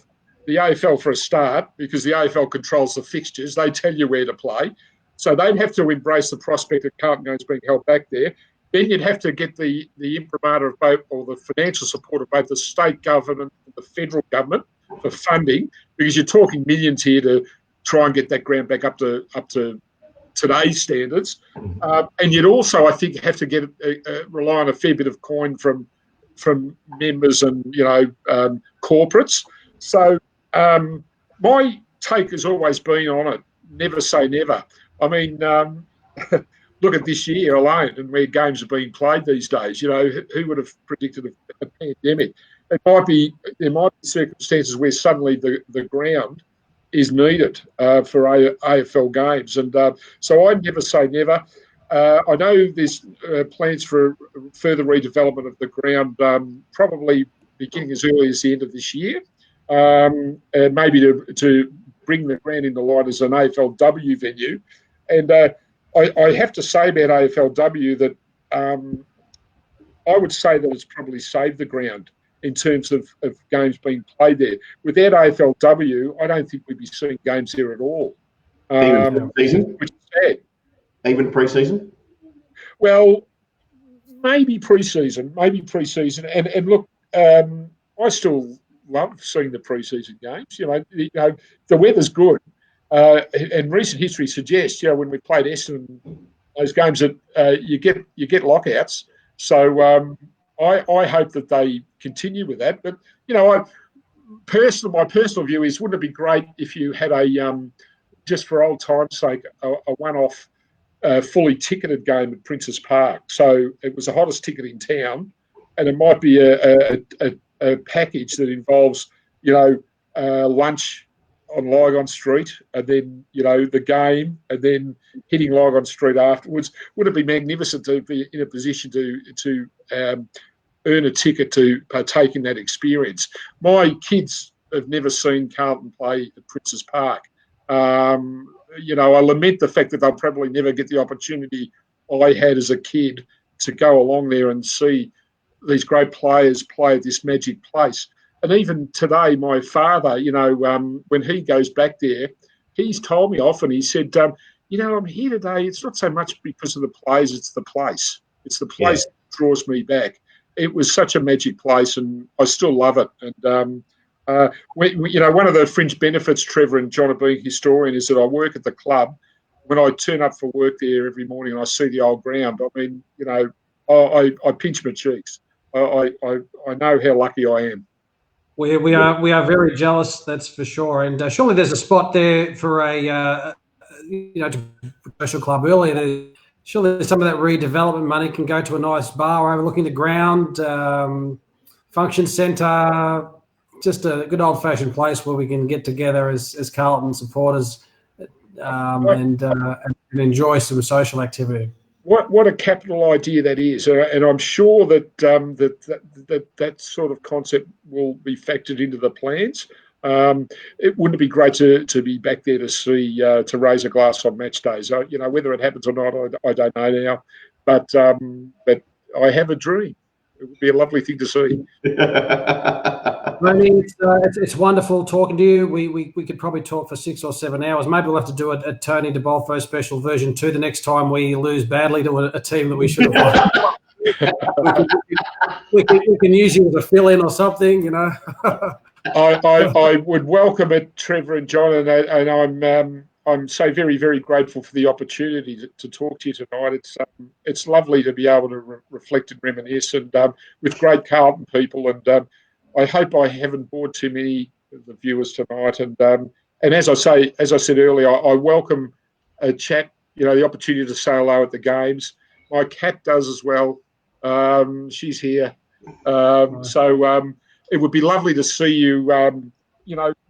S3: the AFL for a start, because the AFL controls the fixtures. They tell you where to play. So they'd have to embrace the prospect of Carlton games being held back there. Then you'd have to get the imprimatur of both, or the financial support of both the state government and the federal government for funding, because you're talking millions here to try and get that ground back up to today's standards. And you'd also, I think, have to get rely on a fair bit of coin from members and corporates. So my take has always been on it: never say never. I mean, look at this year alone and where games are being played these days. Who would have predicted a pandemic? There might be circumstances where suddenly the ground is needed for AFL games, and so I never say never. I know there's plans for further redevelopment of the ground, probably beginning as early as the end of this year, and maybe to bring the ground into light as an AFLW venue. And I have to say about AFLW that I would say that it's probably saved the ground in terms of games being played there. Without AFLW, I don't think we'd be seeing games there at all.
S2: Even pre-season?
S3: Which is sad.
S2: Even pre-season?
S3: Well, maybe pre-season. And look, I still love seeing the pre-season games. The weather's good. And recent history suggests, when we played Essendon, those games that you get lockouts. So I hope that they continue with that. But my personal view is, wouldn't it be great if you had just for old time's sake, a one-off fully ticketed game at Princes Park? So it was the hottest ticket in town, and it might be a package that involves lunch on Lygon Street, and then the game, and then hitting Lygon Street afterwards. Would it be magnificent to be in a position to earn a ticket to partake in that experience? My kids have never seen Carlton play at Princes Park. I lament the fact that they'll probably never get the opportunity I had as a kid to go along there and see these great players play at this magic place. And even today, my father, when he goes back there, he's told me often, he said, I'm here today, it's not so much because of the players, it's the place. It's the place that draws me back. It was such a magic place, and I still love it. And, one of the fringe benefits, Trevor and John, of being historian, is that I work at the club. When I turn up for work there every morning and I see the old ground, I mean, I pinch my cheeks. I know how lucky I am.
S1: We are very jealous, that's for sure. And surely there's a spot there for a commercial club earlier. Surely some of that redevelopment money can go to a nice bar overlooking the ground, function centre, just a good old-fashioned place where we can get together as Carlton supporters and enjoy some social activity.
S3: What a capital idea that is, and I'm sure that that sort of concept will be factored into the plans. It wouldn't be great to be back there to see to raise a glass on match days. Whether it happens or not, I don't know now, but I have a dream. It would be a lovely thing to see.
S1: Tony, it's wonderful talking to you. We could probably talk for 6 or 7 hours. Maybe we'll have to do a Tony DeBolfo special version 2 the next time we lose badly to a team that we should have won. we can use you as a fill-in or something,
S3: I would welcome it, Trevor and John, and I'm so very, very grateful for the opportunity to talk to you tonight. It's lovely to be able to reflect and reminisce, and with great Carlton people, and I hope I haven't bored too many of the viewers tonight. And as I said earlier, I welcome a chat. The opportunity to say hello at the games. My cat does as well. She's here, so it would be lovely to see you.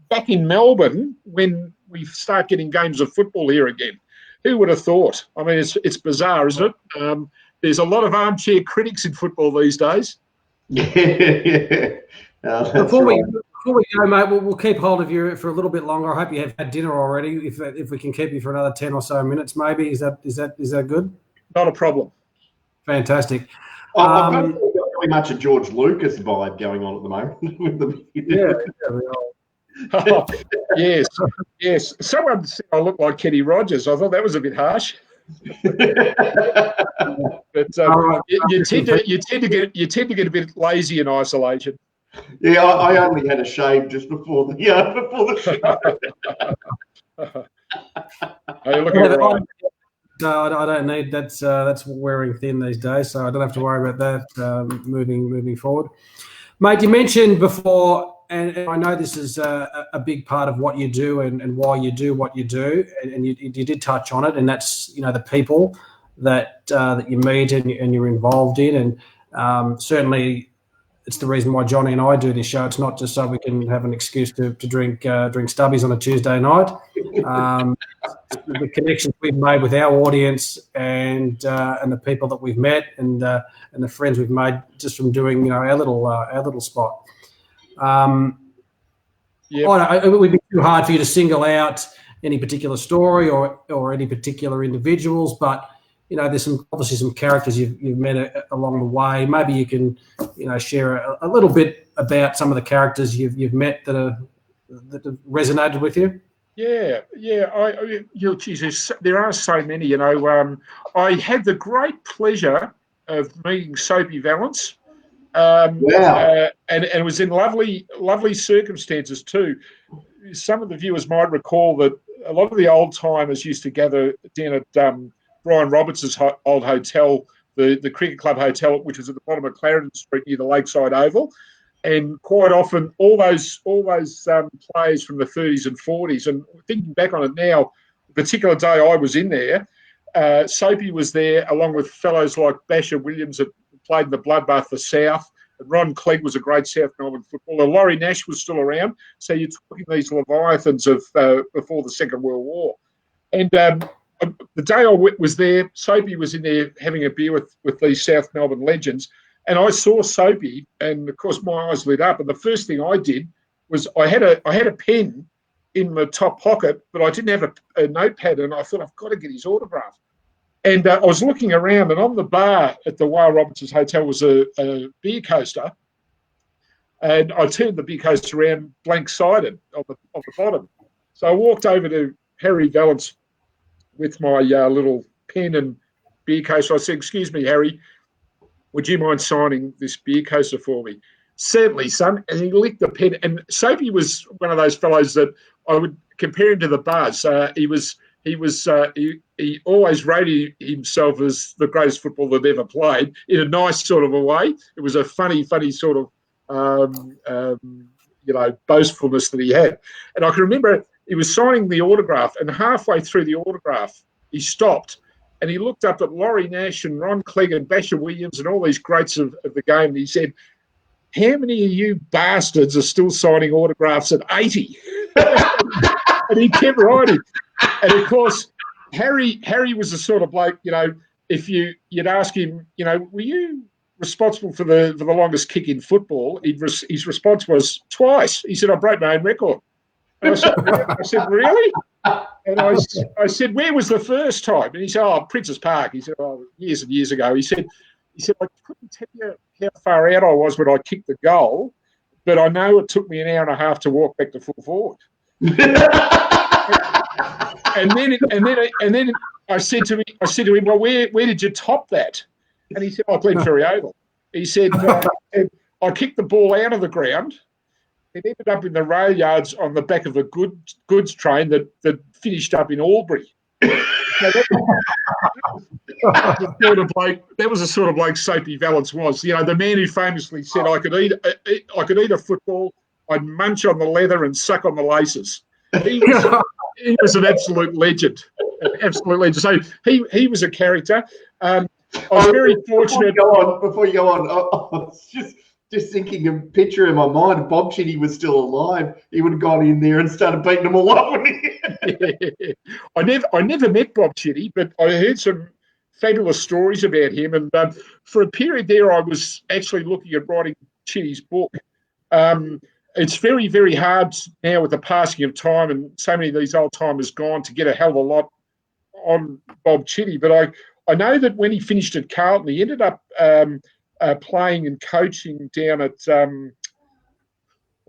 S3: Back in Melbourne when we start getting games of football here again. Who would have thought? I mean, it's bizarre, isn't it? There's a lot of armchair critics in football these days.
S2: Yeah.
S1: Before we go, mate, we'll keep hold of you for a little bit longer. I hope you have had dinner already. If we can keep you for another 10 or so minutes, maybe is that good?
S3: Not a problem.
S1: Fantastic.
S2: I've got pretty much a George Lucas vibe going on at the moment.
S1: Yeah.
S3: Oh, yes, yes. Someone said I look like Kenny Rogers. I thought that was a bit harsh. But you tend to get a bit lazy in isolation.
S2: Yeah, I only had a shave just before the show.
S3: You're looking all right.
S1: No, I don't need that's wearing thin these days, so I don't have to worry about that moving forward. Mate, you mentioned before, and I know this is a big part of what you do and why you do what you do, and you did touch on it, and that's the people that you meet and you're involved in, and certainly it's the reason why Johnny and I do this show. It's not just so we can have an excuse to drink stubbies on a Tuesday night. The connections we've made with our audience and the people that we've met and the friends we've made just from doing our little spot. It would be too hard for you to single out any particular story or any particular individuals, but there's obviously some characters you've met along the way. Maybe you can share a little bit about some of the characters you've met that have resonated with you.
S3: Yeah. Jesus, there are so many. I had the great pleasure of meeting Soapy Valance.
S2: Wow.
S3: And it was in lovely circumstances too. Some of the viewers might recall that a lot of the old timers used to gather down at Brian Roberts' old hotel, the Cricket Club Hotel, which was at the bottom of Clarendon Street near the Lakeside Oval. And quite often, all those players from the 30s and 40s, and thinking back on it now, the particular day I was in there, Soapy was there along with fellows like Basher Williams that played in the bloodbath for South. And Ron Clegg was a great South Melbourne footballer. Laurie Nash was still around. So you're talking these leviathans of before the Second World War. And the day I was there, Soapy was in there having a beer with these South Melbourne legends. And I saw Soapy, and of course my eyes lit up. And the first thing I did was I had a pen in my top pocket, but I didn't have a notepad, and I thought I've got to get his autograph. And I was looking around, and on the bar at the Wale Roberts' hotel was a beer coaster, and I turned the beer coaster around blank-sided on the bottom. So I walked over to Harry Valance with my little pen and beer coaster. I said, "Excuse me, Harry, would you mind signing this beer coaster for me?" "Certainly, son." And he licked the pen. And Soapy was one of those fellows that I would compare him to the Buzz. He always rated himself as the greatest footballer that ever played in a nice sort of a way. It was a funny sort of boastfulness that he had. And I can remember he was signing the autograph, and halfway through the autograph, he stopped. And he looked up at Laurie Nash and Ron Clegg and Basher Williams and all these greats of the game. And he said, "How many of you bastards are still signing autographs at 80? And he kept writing. And of course, Harry was the sort of bloke, if you'd ask him, were you responsible for the longest kick in football? His response was twice. He said, "I broke my own record." And I said, "Really?" And I said, "Where was the first time?" And he said, "Oh, Princes Park." He said, "Oh, years and years ago." He said, "I couldn't tell you how far out I was when I kicked the goal, but I know it took me an hour and a half to walk back to full forward." and then I said to him, "Well, where did you top that?" And he said, "Oh, Glenferrie Oval." He said, "I kicked the ball out of the ground. It ended up in the rail yards on the back of a goods train that finished up in Albury." That was the sort of bloke Soapy Valance was. The man who famously said, I could eat a football, I'd munch on the leather and suck on the laces." He was an absolute legend. So he was a character. I was very fortunate.
S2: Before you go on, I was just thinking of picture in my mind. If Bob Chitty was still alive, he would have gone in there and started beating them all up, wouldn't he?
S3: Yeah. I never met Bob Chitty, but I heard some fabulous stories about him. And for a period there, I was actually looking at writing Chitty's book. It's very, very hard now with the passing of time and so many of these old timers gone to get a hell of a lot on Bob Chitty. But I know that when he finished at Carlton, he ended up playing and coaching down at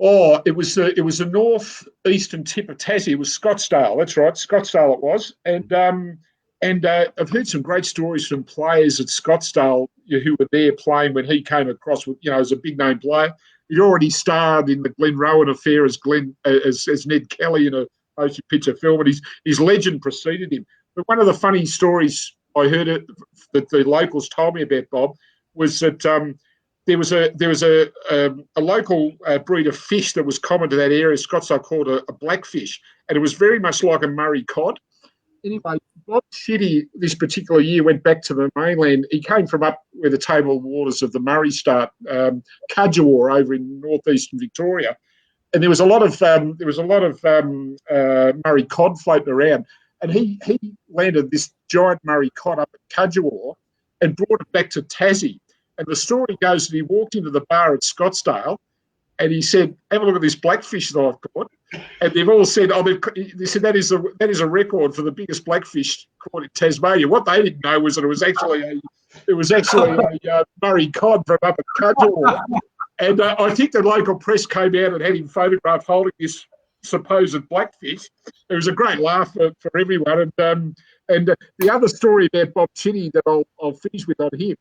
S3: Oh, it was the northeastern tip of Tassie. It was Scottsdale. That's right, Scottsdale it was. And I've heard some great stories from players at Scottsdale who were there playing when he came across with, as a big name player. He'd already starred in the Glen Rowan affair as Ned Kelly in a motion picture film, and his legend preceded him. But one of the funny stories I heard that the locals told me about, Bob, was that there was a local breed of fish that was common to that area, Scottsdale, called a blackfish, and it was very much like a Murray cod. Anyway, Bob Chitty this particular year went back to the mainland. He came from up where the table waters of the Murray start, Cudgewar over in northeastern Victoria, and there was a lot of Murray cod floating around, and he landed this giant Murray cod up at Cudgewar and brought it back to Tassie. And the story goes that he walked into the bar at Scottsdale and he said, "Have a look at this blackfish that I've caught." And they've all said, they said that is a record for the biggest blackfish caught in Tasmania. What they didn't know was that it was actually a Murray cod from up at Cudgewar. And I think the local press came out and had him photographed holding this supposed blackfish. It was a great laugh for everyone. And the other story about Bob Chitty that I'll finish with on him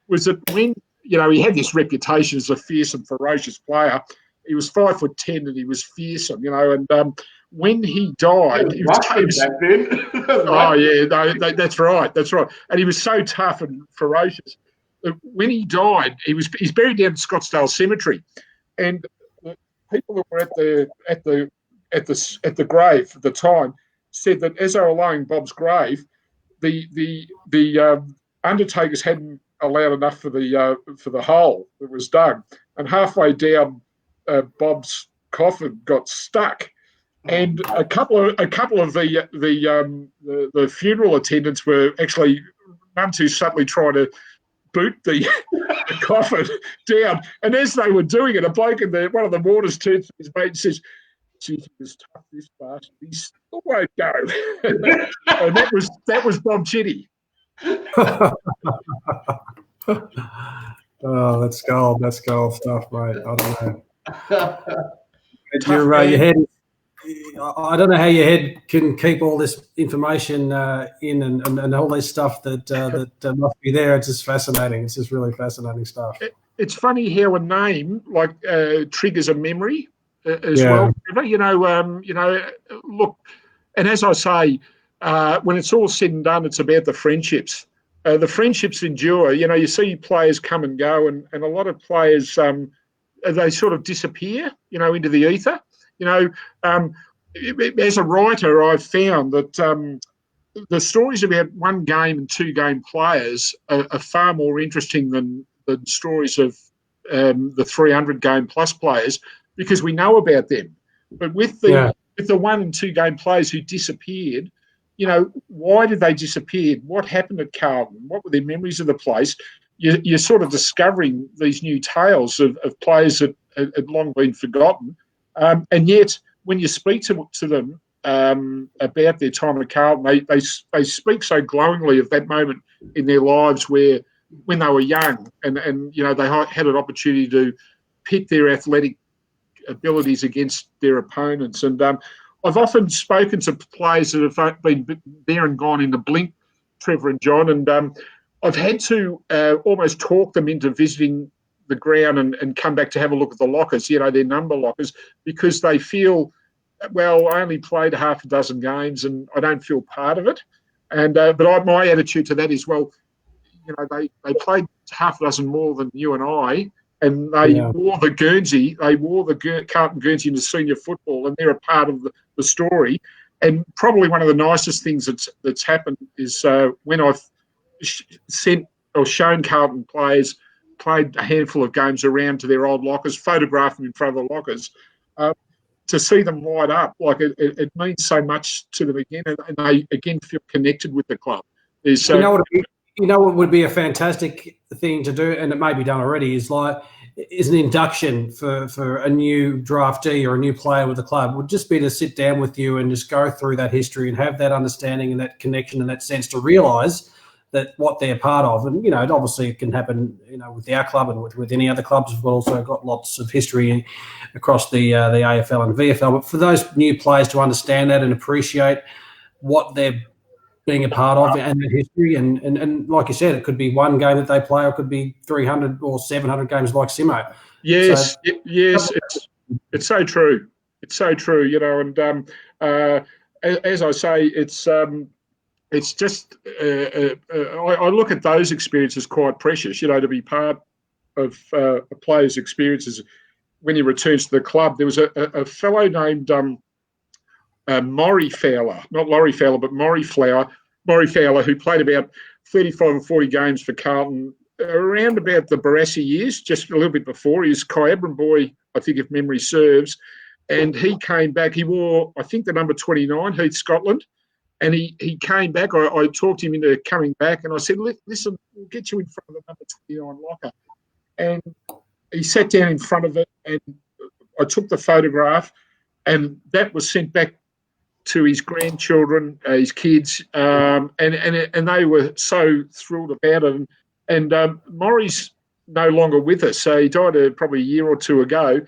S3: was that when, he had this reputation as a fearsome, ferocious player. He was 5'10" and he was fearsome, and when he died, he was back then. Oh yeah, no, that's right. And he was so tough and ferocious. When he died, he's buried down in Scottsdale Cemetery, and the people that were at the grave at the time said that as they were laying Bob's grave, the undertakers hadn't allowed enough for the hole that was dug, and halfway down, Bob's coffin got stuck, and a couple of the funeral attendants were actually none too subtly trying to boot the coffin down. And as they were doing it, a bloke in one of the warders turns to his mate and says, "Gee, he was tough, this bastard. He still won't go." And that was Bob Chitty.
S1: Oh, that's gold. That's gold stuff, mate. I don't know. Your head. I don't know how your head can keep all this information in and all this stuff that must be there. It's just fascinating. It's just really fascinating stuff.
S3: It's funny how a name triggers a memory as well. Look, and as I say, when it's all said and done, it's about the friendships. The friendships endure. You see players come and go, and a lot of players they sort of disappear, into the ether. As a writer, I've found that the stories about one game and two game players are far more interesting than the stories of the 300 game plus players, because we know about them. But with the 1 and 2 game players who disappeared, why did they disappear? What happened at Carlton? What were their memories of the place? You're sort of discovering these new tales of players that had long been forgotten. And yet, when you speak to them about their time at Carlton, they speak so glowingly of that moment in their lives where, when they were young and they had an opportunity to pit their athletic abilities against their opponents. And I've often spoken to players that have been there and gone in the blink, Trevor and John, and I've had to almost talk them into visiting the ground and come back to have a look at the lockers, their number lockers, because they feel, well, I only played half a dozen games and I don't feel part of it. And but my attitude to that is, well, they played half a dozen more than you and I, and they wore the Guernsey, Carlton Guernsey into senior football, and they're a part of the story. And probably one of the nicest things that's happened is when I've sent or shown Carlton players played a handful of games around to their old lockers, photographed them in front of the lockers, to see them light up, like it means so much to them again, and they again feel connected with the club.
S1: What would be a fantastic thing to do, and it may be done already, is an induction for a new draftee or a new player with the club. Would just be to sit down with you and just go through that history and have that understanding and that connection and that sense to realise that what they're part of. And, obviously it can happen, with our club and with any other clubs. We've also got lots of history across the AFL and VFL. But for those new players to understand that and appreciate what they're being a part of and the history, and like you said, it could be one game that they play, or it could be 300 or 700 games like Simo.
S3: Yes, yes, it's so true. It's so true, and as I say, it's just I look at those experiences quite precious, to be part of a player's experiences when he returns to the club. There was a fellow named Maury Fowler, not Laurie Fowler, but Maury Fowler, who played about 35 or 40 games for Carlton around about the Barassi years, just a little bit before. He was Kyabram boy, I think, if memory serves. And he came back. He wore, I think, the number 29, Heath, Scotland. And he came back. I talked him into coming back, and I said, listen, we'll get you in front of the number 29 locker. And he sat down in front of it, and I took the photograph, and that was sent back to his grandchildren, his kids, and they were so thrilled about it. And Maury's no longer with us, so he died probably a year or two ago.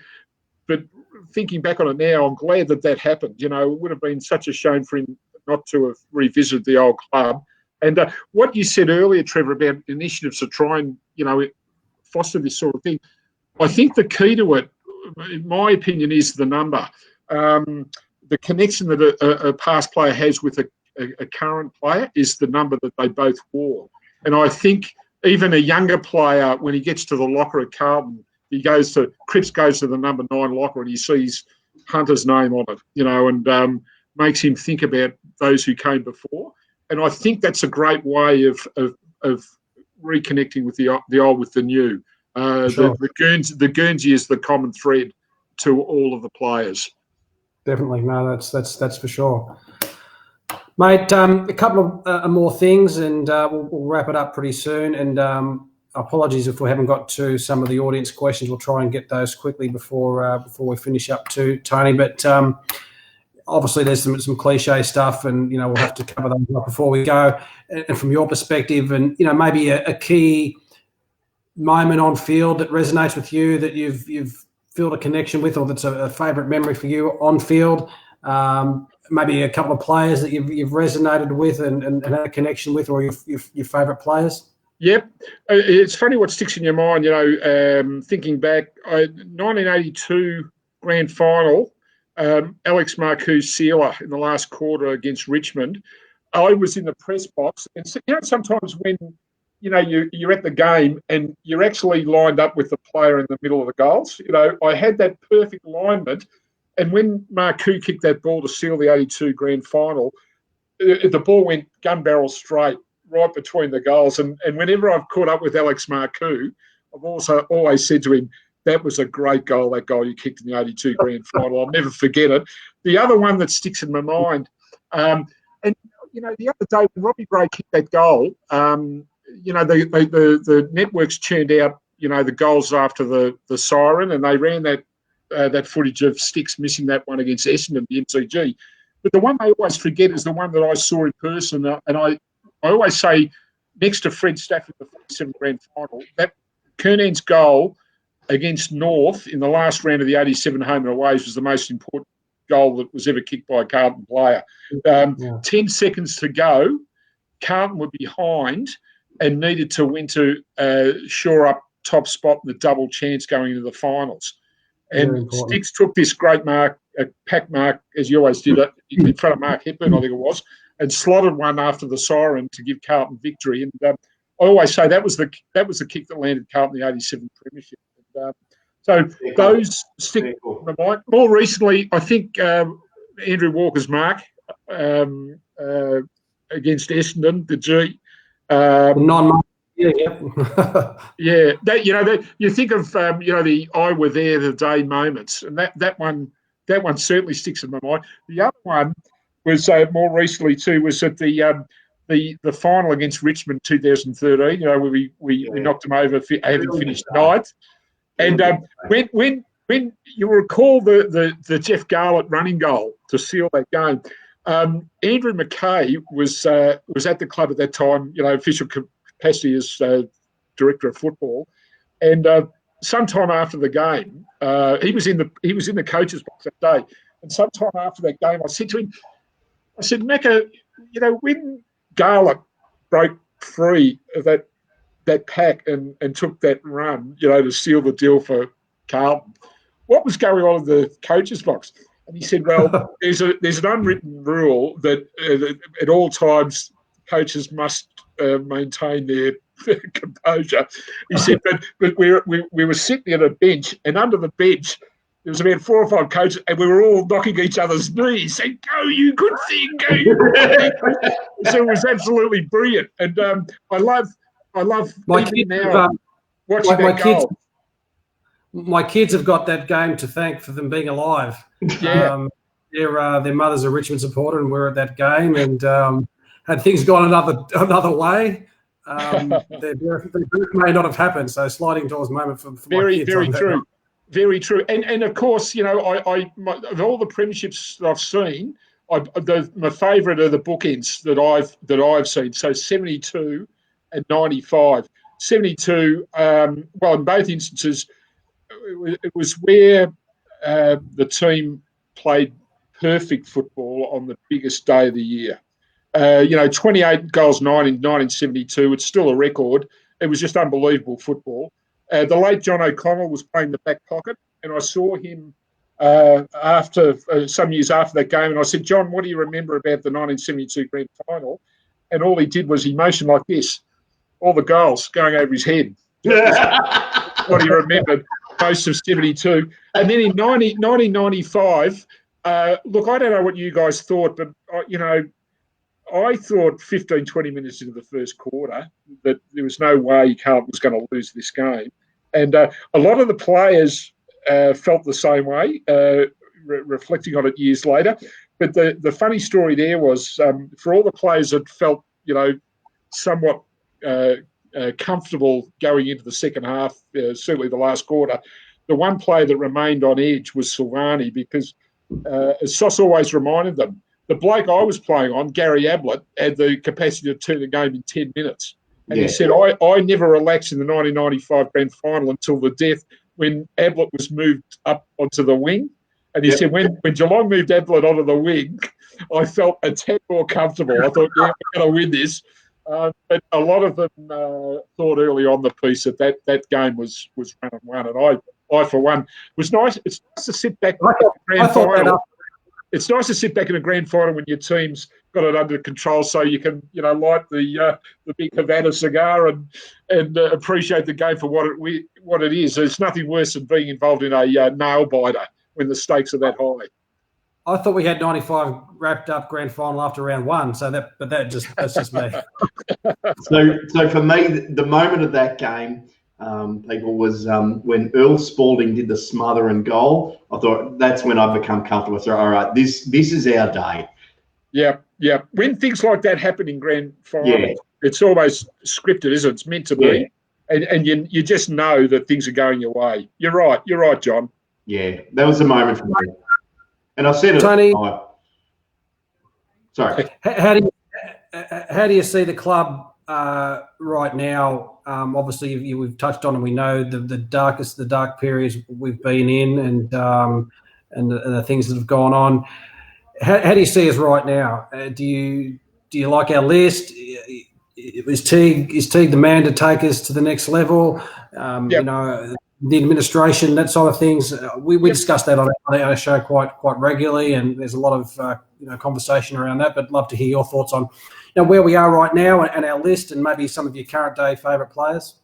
S3: But thinking back on it now, I'm glad that happened. It would have been such a shame for him not to have revisited the old club. And what you said earlier, Trevor, about initiatives to try and, foster this sort of thing, I think the key to it, in my opinion, is the number. The connection that a past player has with a current player is the number that they both wore. And I think even a younger player, when he gets to the locker at Carlton, Cripps goes to the number 9 locker and he sees Hunter's name on it, and makes him think about those who came before. And I think that's a great way of reconnecting with the old with the new.
S1: Sure.
S3: The Guernsey is the common thread to all of the players.
S1: Definitely, no, that's for sure, mate. A couple of more things, and we'll wrap it up pretty soon. And apologies if we haven't got to some of the audience questions. We'll try and get those quickly before we finish up too, Tony. But obviously, there's some cliche stuff, and we'll have to cover those up before we go. And from your perspective, and maybe a key moment on field that resonates with you, that you've felt a connection with, or that's a favourite memory for you on field. Maybe a couple of players that you've resonated with and had a connection with, or your favourite players.
S3: Yep. It's funny what sticks in your mind, thinking back, 1982 grand final, Alex Marcoux sealer in the last quarter against Richmond. I was in the press box, and sometimes when you're at the game and you're actually lined up with the player in the middle of the goals. I had that perfect alignment, and when Marcoux kicked that ball to seal the 82 grand final, the ball went gun barrel straight right between the goals. And whenever I've caught up with Alex Marcoux, I've also always said to him, that was a great goal, that goal you kicked in the 82 grand final. I'll never forget it. The other one that sticks in my mind, and the other day when Robbie Gray kicked that goal, the networks churned out, the goals after the siren, and they ran that footage of Sticks missing that one against Essendon, the MCG. But the one they always forget is the one that I saw in person, and I always say, next to Fred Stafford, the 47 grand final, that Kernan's goal against North in the last round of the 87 home and aways was the most important goal that was ever kicked by a Carlton player. 10 seconds to go, Carlton were behind and needed to win to shore up top spot in the double chance going into the finals. And Sticks took this great mark, pack mark, as you always did, in front of Mark Hepburn, I think it was, and slotted one after the siren to give Carlton victory. And I always say that was the kick that landed Carlton the 87 premiership. And, so those stick in my mind. More recently, I think Andrew Walker's mark against Essendon, the G. Yeah, that you think of the "I were there the day" moments, and that one certainly sticks in my mind. The other one was more recently too, was at the final against Richmond 2013. Where we knocked them over, having finished ninth, and when you recall the Jeff Garlett running goal to seal that game. Andrew McKay was at the club at that time, official capacity as director of football, and sometime after the game, he was in the coach's box that day, and sometime after that game, I said to him, Macca, when Garlick broke free of that pack and took that run, to seal the deal for Carlton, what was going on in the coach's box? And he said, well, there's an unwritten rule that at all times coaches must maintain their composure. He said, but we were sitting at a bench, and under the bench there was about 4 or 5 coaches, and we were all knocking each other's knees, saying, "Go, you good thing, go, you good thing." So it was absolutely brilliant, and I love
S1: My
S3: even
S1: kids
S3: now
S1: have,
S3: watching that goal.
S1: My kids have got that game to thank for them being alive.
S3: Yeah.
S1: Their mother's a Richmond supporter, and we're at that game. And had things gone another way, their birth may not have happened. So sliding doors moment for my kids.
S3: Very true. Very true. And of course, of all the premierships that I've seen, my favourite are the bookends that I've seen. So 72 and 95. 72. In both instances, it was where the team played perfect football on the biggest day of the year. 28 goals, 9 in 1972. It's still a record. It was just unbelievable football. The late John O'Connell was playing the back pocket, and I saw him after some years after that game, and I said, "John, what do you remember about the 1972 grand final?" And all he did was he motioned like this, all the goals going over his head. What he remembered most of 72. And then in 1995, look, I don't know what you guys thought, but, I thought 15, 20 minutes into the first quarter that there was no way Carlton was going to lose this game. And a lot of the players felt the same way, reflecting on it years later. But the funny story there was for all the players that felt, somewhat comfortable going into the second half, certainly the last quarter, the one player that remained on edge was Silvani because, as Sauce always reminded them, the bloke I was playing on, Gary Ablett, had the capacity to turn the game in 10 minutes. And he said, I never relaxed in the 1995 grand final until the death when Ablett was moved up onto the wing. And he said, when Geelong moved Ablett onto the wing, I felt a tad more comfortable. I thought, we're going to win this. But a lot of them thought early on the piece that game was run and won. And I for one, was nice. It's nice to sit back in the grand final. It's nice to sit back in a grand final when your team's got it under control, so you can, light the big Havana cigar and appreciate the game for what it is. There's nothing worse than being involved in a nail biter when the stakes are that high.
S1: I thought we had 95 wrapped up grand final after round 1. So that's just me.
S2: So for me, the moment of that game, people, was when Earl Spalding did the smother and goal. I thought that's when I've become comfortable. So all right, this is our day.
S3: Yeah. When things like that happen in grand finals, it's almost scripted, isn't it? It's meant to be, and you just know that things are going your way. You're right, John.
S2: Yeah, that was the moment for me. And I said it.
S1: Tony,
S2: sorry.
S1: How do you see the club right now? Obviously, we've touched on, and we know the dark periods we've been in, and the things that have gone on. How do you see us right now? Do you like our list? Is Teague the man to take us to the next level? The administration, that sort of things. We discuss that on our show quite regularly, and there's a lot of conversation around that. But love to hear your thoughts on where we are right now and our list, and maybe some of your current day favourite players.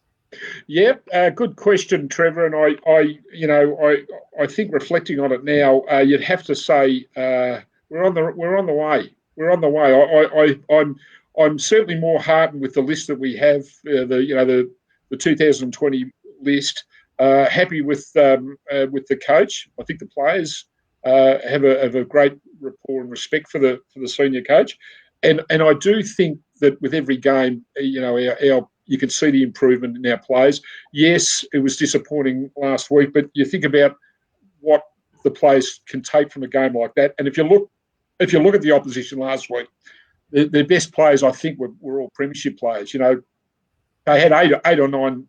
S3: Yeah, good question, Trevor. And I think reflecting on it now, you'd have to say we're on the way. We're on the way. I'm certainly more heartened with the list that we have. The 2020 list. Happy with the coach. I think the players have a great rapport and respect for the senior coach, and I do think that with every game, you can see the improvement in our players. Yes, it was disappointing last week, but you think about what the players can take from a game like that, and if you look if you look at the opposition last week, their best players, I think, were all premiership players. You know, they had eight or nine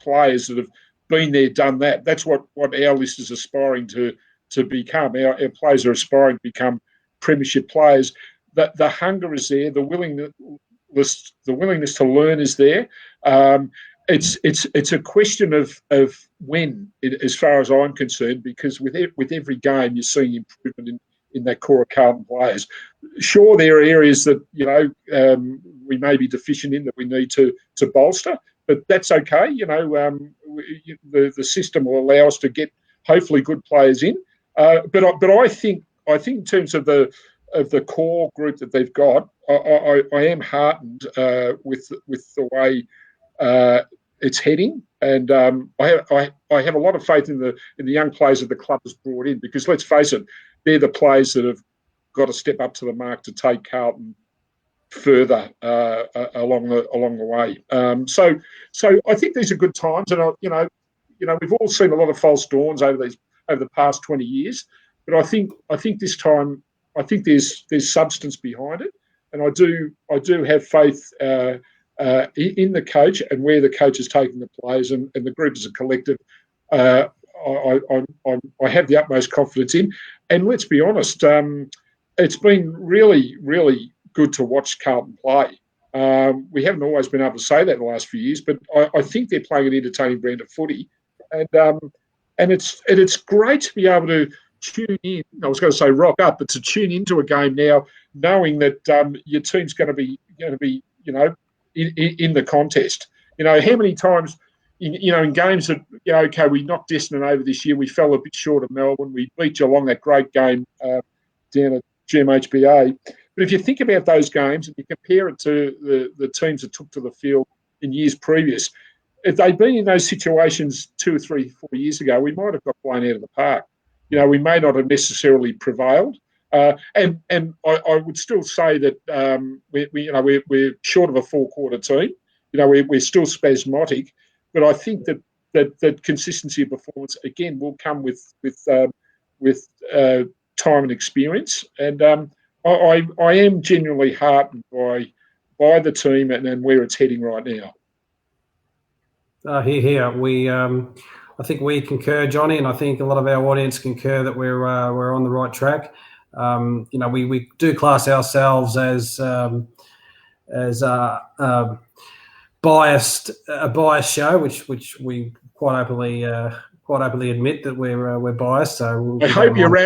S3: players that have been there, done that. That's what our list is aspiring to become. Our players are aspiring to become premiership players. The hunger is there. The willingness to learn is there. It's a question of when, as far as I'm concerned, because with every game you're seeing improvement in that core of Carlton players. Sure, there are areas that we may be deficient in that we need to bolster, but that's okay. You know, the system will allow us to get hopefully good players in. But I think in terms of the core group that they've got, I am heartened with the way it's heading, and I have a lot of faith in the young players that the club has brought in, because let's face it, they're the players that have got to step up to the mark to take Carlton further along the way. So I think these are good times, and we've all seen a lot of false dawns over the past 20 years, but I think this time there's substance behind it, and I do have faith in the coach and where the coach is taking the players and the group as a collective. I have the utmost confidence in, and let's be honest, it's been really, really good to watch Carlton play. We haven't always been able to say that in the last few years, but I think they're playing an entertaining brand of footy, and it's great to be able to tune in. I was going to say rock up, but to tune into a game now, knowing that your team's going to be in the contest. You know, how many times in games that okay, we knocked Essendon over this year, we fell a bit short of Melbourne, we beat Geelong, that great game down at GMHBA. But if you think about those games and you compare it to the teams that took to the field in years previous, if they'd been in those situations 2 or 3, 4 years ago, we might have got blown out of the park. You know, we may not have necessarily prevailed. And I would still say that we're short of a 4-quarter team. You know, we're still spasmodic, but I think that consistency of performance again will come with time and experience. And I am genuinely heartened by the team and where it's heading right now.
S1: Here. I think we concur, Johnny, and I think a lot of our audience concur that we're on the right track. We do class ourselves as a biased show, which we quite openly admit that we're biased. So
S3: I hope you're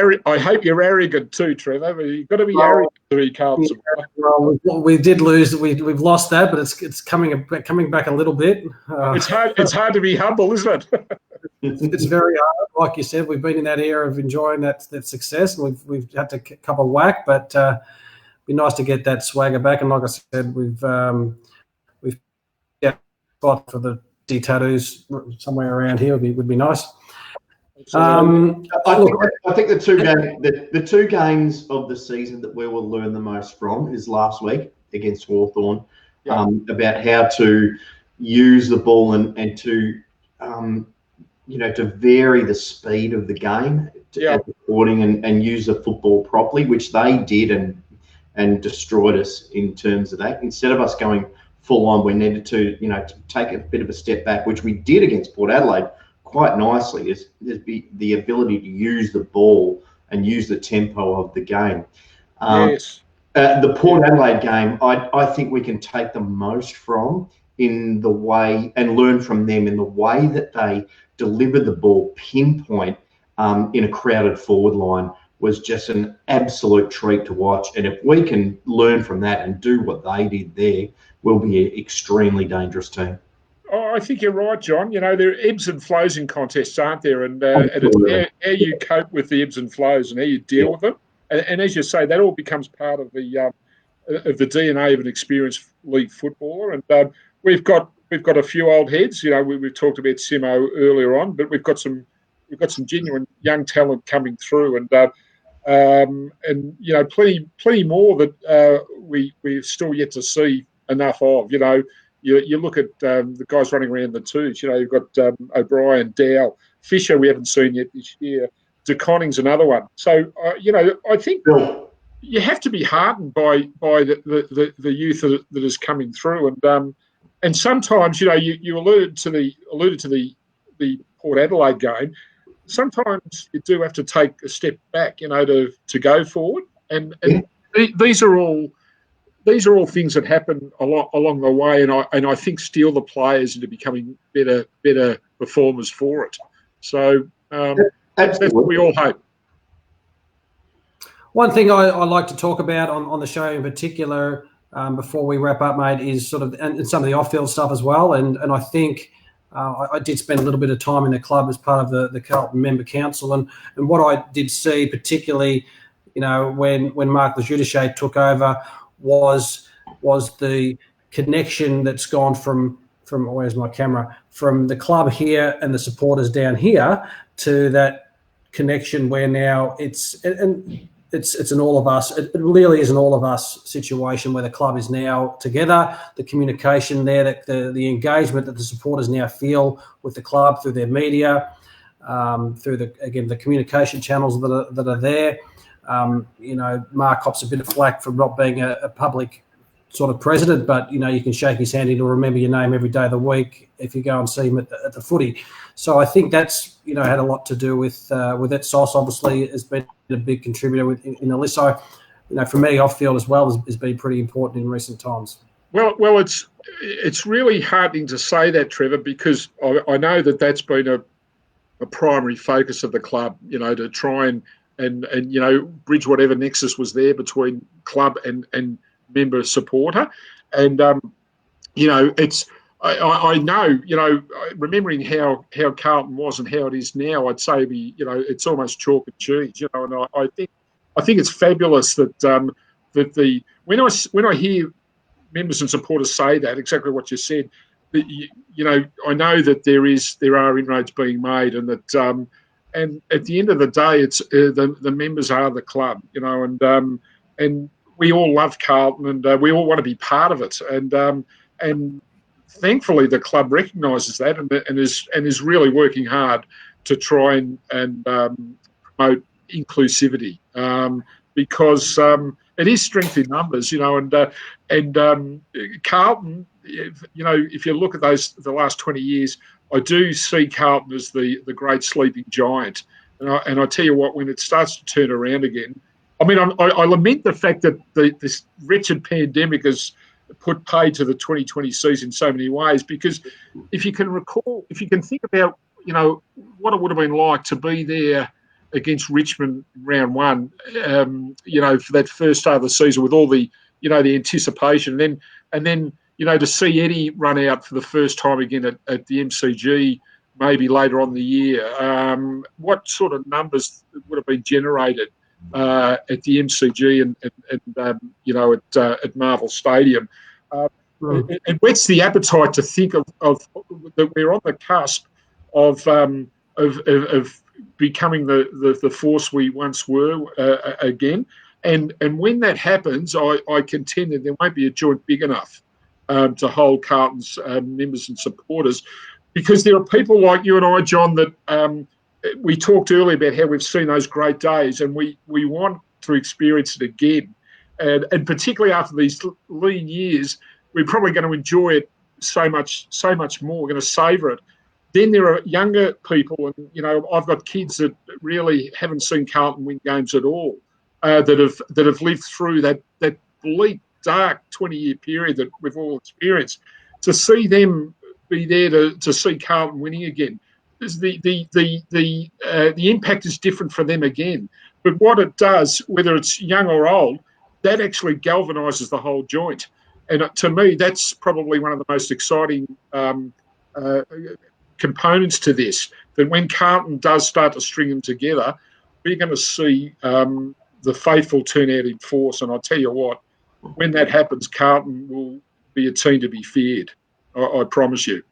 S3: arrogant too, Trevor. You've got to be arrogant to be Carlton supporter.
S1: Well, we did lose. We've lost that, but it's coming back a little bit.
S3: It's hard to be humble, isn't it?
S1: It's very hard. Like you said, we've been in that era of enjoying that success, and we've had to cup a whack, but it'd be nice to get that swagger back. And like I said, we've spot for the tattoos somewhere around here would be nice.
S2: I think the two games of the season that we will learn the most from is last week against Hawthorn, about how to use the ball and to to vary the speed of the game and use the football properly, which they did and destroyed us in terms of that. Instead of us going full on, we needed to to take a bit of a step back, which we did against Port Adelaide quite nicely. Is the ability to use the ball and use the tempo of the game.
S3: Yes.
S2: The Port Adelaide game, I think we can take the most from in the way and learn from them in the way that they delivered the ball pinpoint in a crowded forward line was just an absolute treat to watch. And if we can learn from that and do what they did there, we'll be an extremely dangerous team.
S3: Oh, I think you're right, John. You know, there are ebbs and flows in contests, aren't there? And it's how you cope with the ebbs and flows and how you deal with them. And as you say, that all becomes part of the DNA of an experienced league footballer. And we've got a few old heads. You know, we've talked about Simo earlier on, but we've got some genuine young talent coming through, and plenty more that we've still yet to see enough of. You know, you look at the guys running around the twos. You know, you've got O'Brien, Dow, Fisher. We haven't seen yet this year. DeConning's another one. So I think.
S2: Bill.
S3: you have to be heartened by the youth that is coming through, and sometimes, you know, you alluded to the Port Adelaide game. Sometimes you do have to take a step back, you know, to go forward, and these are all things that happen along the way, and I think steel the players into becoming better performers for it. So that's what we all hope.
S1: One thing I like to talk about on the show in particular, before we wrap up, mate, is sort of and some of the off-field stuff as well. And I think I did spend a little bit of time in the club as part of the Carlton Member Council, and what I did see, particularly, you know, when Mark Lejudice took over, was the connection that's gone from where's my camera, from the club here and the supporters down here to that connection where now it's an all of us. It really is an all of us situation where the club is now together. The communication there, that the engagement that the supporters now feel with the club through their media, through the communication channels that are there. You know, Mark cops a bit of flack for not being a public sort of president, but you know, you can shake his hand and he'll remember your name every day of the week if you go and see him at the footy. So I think that's, you know, had a lot to do with that. Sauce obviously has been a big contributor in the list. So, you know, for me, off field as well has been pretty important in recent times.
S3: Well, it's really heartening to say that, Trevor, because I know that's been a primary focus of the club. You know, to try and you know, bridge whatever nexus was there between club and member supporter, and you know, it's I know, you know, remembering how Carlton was and how it is now, I'd say you know, it's almost chalk and cheese, you know, and I think it's fabulous that that when I hear members and supporters say that, exactly what you said, that you know, I know that there are inroads being made, and that and at the end of the day, it's the members are the club, you know, and we all love Carlton, and we all want to be part of it, and thankfully the club recognises that and is really working hard to try and promote inclusivity, because it is strength in numbers, you know, and Carlton, you know, if you look at the last 20 years, I do see Carlton as the great sleeping giant, and I tell you what, when it starts to turn around again, I mean, I lament the fact that this wretched pandemic has put paid to the 2020 season in so many ways, because if you can think about, you know, what it would have been like to be there against Richmond round one, you know, for that first start of the season with all the, you know, the anticipation, and then you know, to see Eddie run out for the first time again at the MCG maybe later on in the year, what sort of numbers would have been generated at the MCG and you know, at Marvel Stadium. It whets the appetite to think of that we're on the cusp of becoming the force we once were again. And when that happens, I contend that there won't be a joint big enough to hold Carlton's members and supporters, because there are people like you and I, John, that we talked earlier about how we've seen those great days, and we want to experience it again. And particularly after these lean years, we're probably going to enjoy it so much more. We're going to savour it. Then there are younger people, and you know, I've got kids that really haven't seen Carlton win games at all, that have lived through that bleak, dark 20-year period that we've all experienced. To see them be there to see Carlton winning again, the impact is different for them again. But what it does, whether it's young or old, that actually galvanises the whole joint. And to me, that's probably one of the most exciting components to this, that when Carlton does start to string them together, we're going to see the faithful turn out in force. And I'll tell you what, when that happens, Carlton will be a team to be feared. I promise you.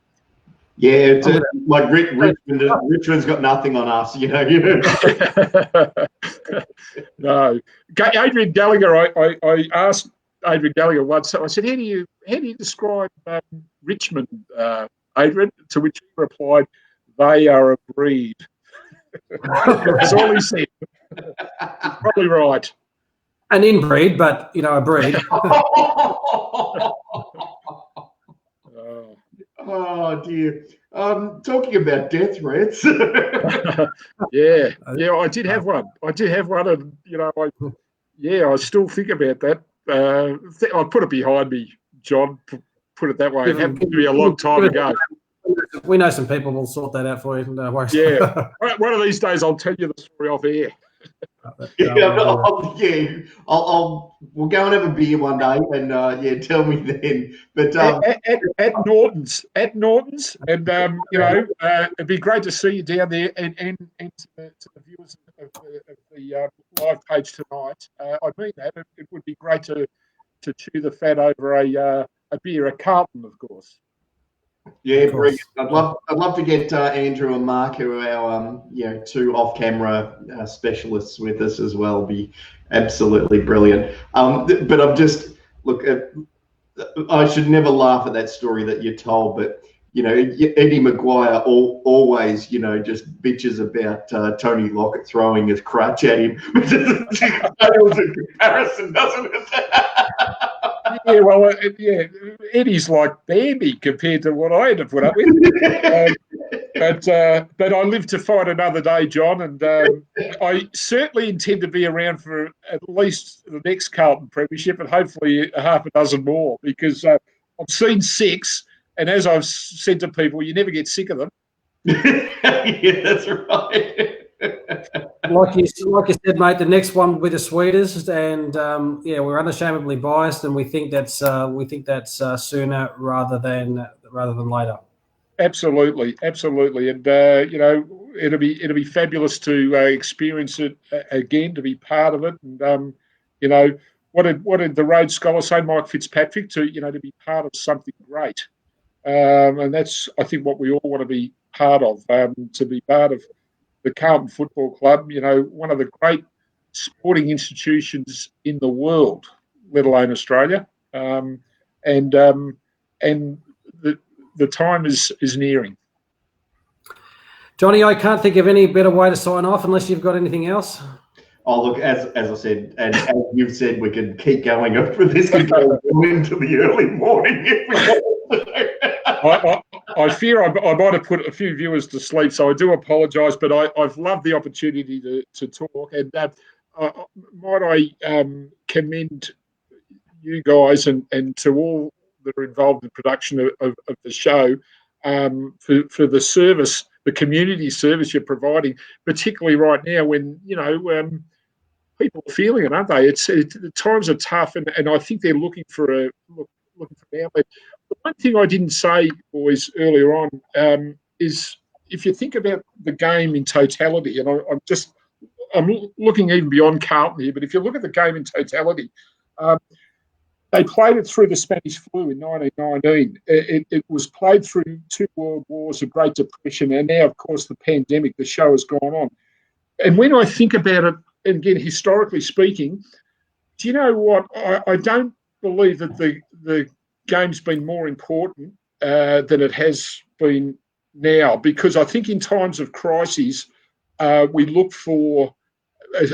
S2: Yeah, it's like Richmond's got nothing on us, you know.
S3: No, Adrian Gallagher. I asked Adrian Gallagher once. I said, "How do you describe Richmond, Adrian?" To which he replied, "They are a breed." That's all he said. He's probably right.
S1: An inbreed, but a breed.
S2: Oh dear. Talking about death threats.
S3: yeah, I did have one. And I still think about that. I put it behind me, John. Put it that way. It happened to be a long time ago.
S1: We know some people will sort that out for you. No worries.
S3: Yeah, one of these days I'll tell you the story off air.
S2: We'll go and have a beer one day, and tell me then. But
S3: at Norton's, and it'd be great to see you down there, and to the viewers of the live page tonight. I mean that it would be great to chew the fat over a beer at Carlton, of course.
S2: Yeah, brilliant. I'd love to get Andrew and Mark, who are our two off-camera specialists, with us as well. Be absolutely brilliant. But I'm just I should never laugh at that story that you told, but Eddie Maguire always just bitches about Tony Lockett throwing his crutch at him. It was a comparison, doesn't it?
S3: Yeah, well, Eddie's like Bambi compared to what I had to put up with. But I live to fight another day, John, and I certainly intend to be around for at least the next Carlton Premiership, and hopefully half a dozen more, because I've seen 6, and as I've said to people, you never get sick of them.
S2: Yeah, that's right.
S1: Like you said, mate, the next one will be the sweetest, and we're unashamedly biased, and we think that's sooner rather than later. Absolutely,
S3: and it'll be fabulous to experience it again, to be part of it, and what did the Rhodes Scholar say, Mike Fitzpatrick, to be part of something great, and that's, I think, what we all want to be part of, to be part of the Carlton Football Club, one of the great sporting institutions in the world, let alone Australia, and the time is nearing.
S1: Johnny, I can't think of any better way to sign off unless you've got anything else.
S2: Oh, look, as I said, and as you've said, we could keep going for this could go into the early morning if we want to.
S3: I fear I might have put a few viewers to sleep, so I do apologise, but I've loved the opportunity to talk, and might I commend you guys and to all that are involved in production of the show for the service, the community service you're providing, particularly right now when people are feeling it, aren't they? The times are tough, and I think they're looking for an outlet. The one thing I didn't say, boys, earlier on is if you think about the game in totality, and I'm looking even beyond Carlton here, but if you look at the game in totality, they played it through the Spanish flu in 1919. It was played through 2 world wars, a Great Depression, and now, of course, the pandemic. The show has gone on. And when I think about it, and again, historically speaking, do you know what? I don't believe that the game's been more important than it has been now, because I think in times of crises, we look for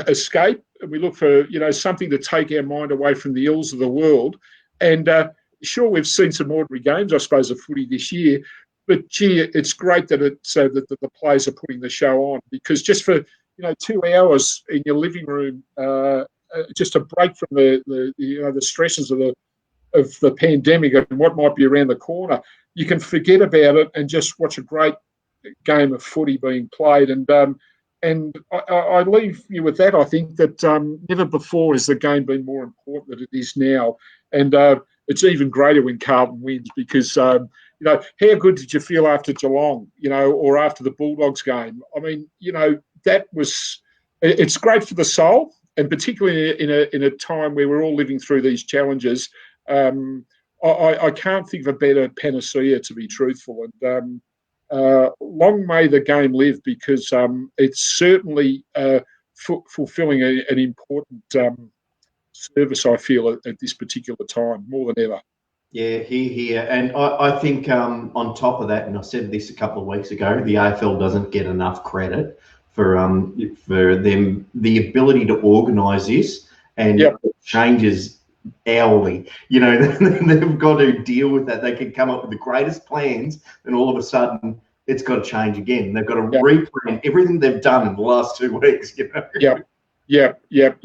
S3: escape, and we look for something to take our mind away from the ills of the world. And sure, we've seen some ordinary games, I suppose, of footy this year, but gee, it's great that that the players are putting the show on, because just for 2 hours in your living room, just a break from the stresses of the pandemic and what might be around the corner, you can forget about it and just watch a great game of footy being played. And I leave you with that. I think that never before has the game been more important than it is now. And it's even greater when Carlton wins, because, how good did you feel after Geelong, or after the Bulldogs game? I mean, it's great for the soul, and particularly in a time where we're all living through these challenges. I can't think of a better panacea, to be truthful. And long may the game live, because it's certainly fulfilling an important service, I feel, at this particular time, more than ever.
S2: Yeah, here. And I think on top of that, and I said this a couple of weeks ago, the AFL doesn't get enough credit for them, the ability to organise this and
S3: Yep.
S2: it changes hourly. You know, they've got to deal with that. They can come up with the greatest plans, and all of a sudden it's got to change again. They've got to replan everything they've done in the last 2 weeks. You know.
S3: Yep. You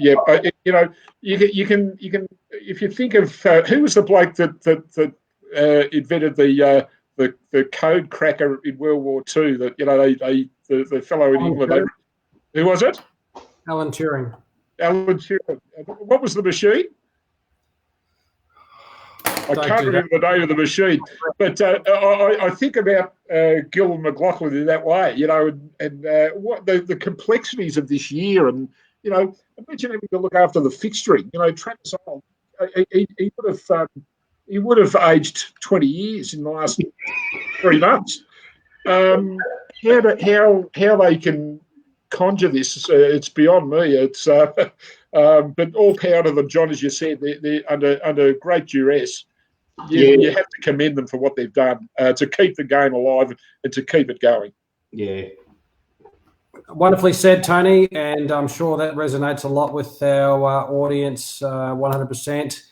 S3: know, you can if you think of who was the bloke that invented the code cracker in World War II. That, you know, the fellow in England. Who was it?
S1: Alan Turing.
S3: Alan Turing. What was the machine? I can't remember the name of the machine, but I think about Gil and McLaughlin in that way, you know, and what the complexities of this year, and, you know, imagine having to look after the fixturing. You know, Travis Arnold, he would have aged 20 years in the last 3 months. How they can conjure this, it's beyond me. It's but all power to them, John, as you said. They're under great duress. You have to commend them for what they've done to keep the game alive and to keep it going.
S2: Yeah.
S1: Wonderfully said, Tony, and I'm sure that resonates a lot with our audience, 100%.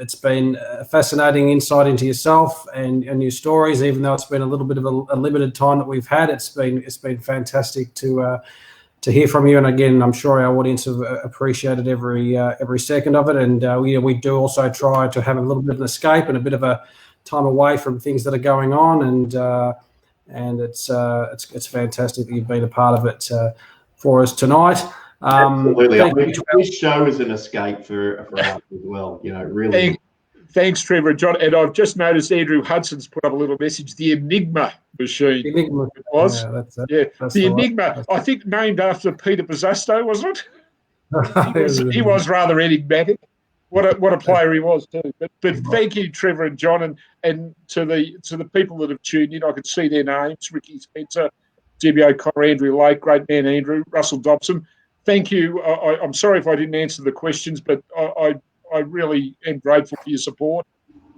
S1: It's been a fascinating insight into yourself and your stories, even though it's been a little bit of a limited time that we've had. It's been fantastic to hear from you, and again, I'm sure our audience have appreciated every second of it. And we do also try to have a little bit of an escape and a bit of a time away from things that are going on, and it's fantastic that you've been a part of it for us tonight.
S2: Absolutely. This show is an escape for us as well. You know, really.
S3: Thanks, Trevor and John. And I've just noticed Andrew Hudson's put up a little message. The Enigma machine. It was. Yeah, that's it. That's the Enigma. I think named after Peter Pizzasto, wasn't it? He was rather enigmatic. What a player he was too. But thank you, Trevor and John, and to the people that have tuned in. I can see their names: Ricky Spencer, Debbie O'Connor, Andrew Lake, great man Andrew, Russell Dobson. Thank you. I'm sorry if I didn't answer the questions, but I really am grateful for your support,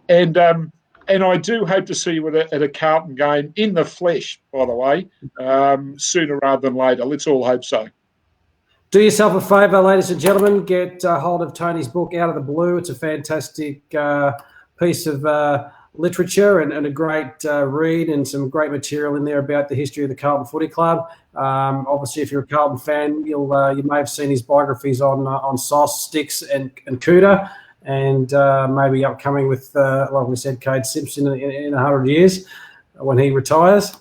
S3: and I do hope to see you at a Carlton game in the flesh. By the way, sooner rather than later. Let's all hope so.
S1: Do yourself a favour, ladies and gentlemen. Get hold of Tony's book, Out of the Blue. It's a fantastic piece of literature and a great read, and some great material in there about the history of the Carlton Footy Club. Obviously, if you're a Carlton fan, you may have seen his biographies on Sauce, Sticks, and Cooter, and maybe upcoming with, like we said, Cade Simpson in 100 years when he retires.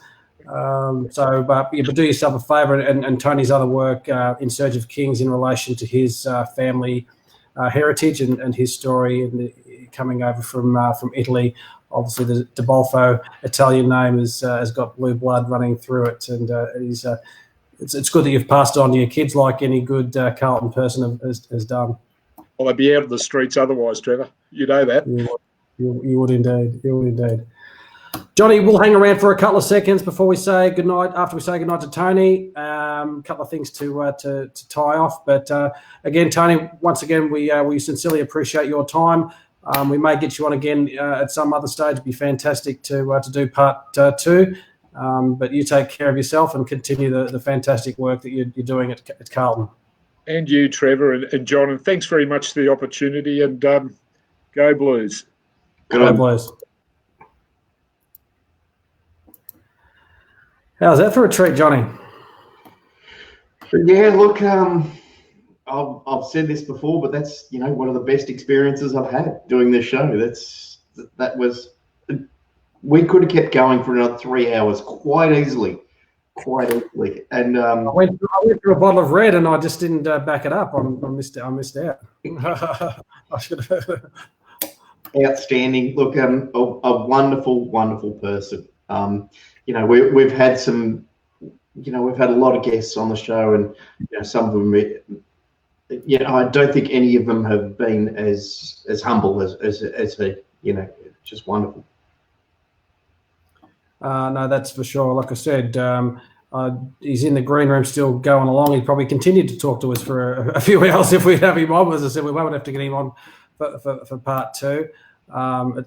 S1: But do yourself a favour, and Tony's other work, In Search of Kings, in relation to his family heritage and his story and coming over from Italy. Obviously, the DeBolfo Italian name has got blue blood running through it, and it's good that you've passed it on to your kids, like any good Carlton person has done.
S3: Well, they'd be out of the streets otherwise, Trevor. You know that.
S1: You would indeed. You would indeed. Johnny, we'll hang around for a couple of seconds before we say goodnight. After we say goodnight to Tony, a couple of things to tie off. But again, Tony, once again, we sincerely appreciate your time. We may get you on again at some other stage. It'd be fantastic to do part 2. But you take care of yourself and continue the fantastic work that you're doing at Carlton.
S3: And you, Trevor and John, and thanks very much for the opportunity. And go Blues.
S1: Go Blues. How's that for a treat, Johnny?
S2: Yeah, look, I've said this before, but that's, you know, one of the best experiences I've had doing this show. We could have kept going for another 3 hours quite easily. And I
S1: went through a bottle of red, and I just didn't back it up. I missed out. I should have.
S2: Outstanding. Look, a wonderful person. You know, we've had some, you know, we've had a lot of guests on the show, and, you know, some of them, you know, I don't think any of them have been as humble as he. You know, just wonderful.
S1: No, that's for sure. Like I said, he's in the green room still going along. He'd probably continue to talk to us for a few hours if we'd have him on. As I said, we won't have to get him on for part 2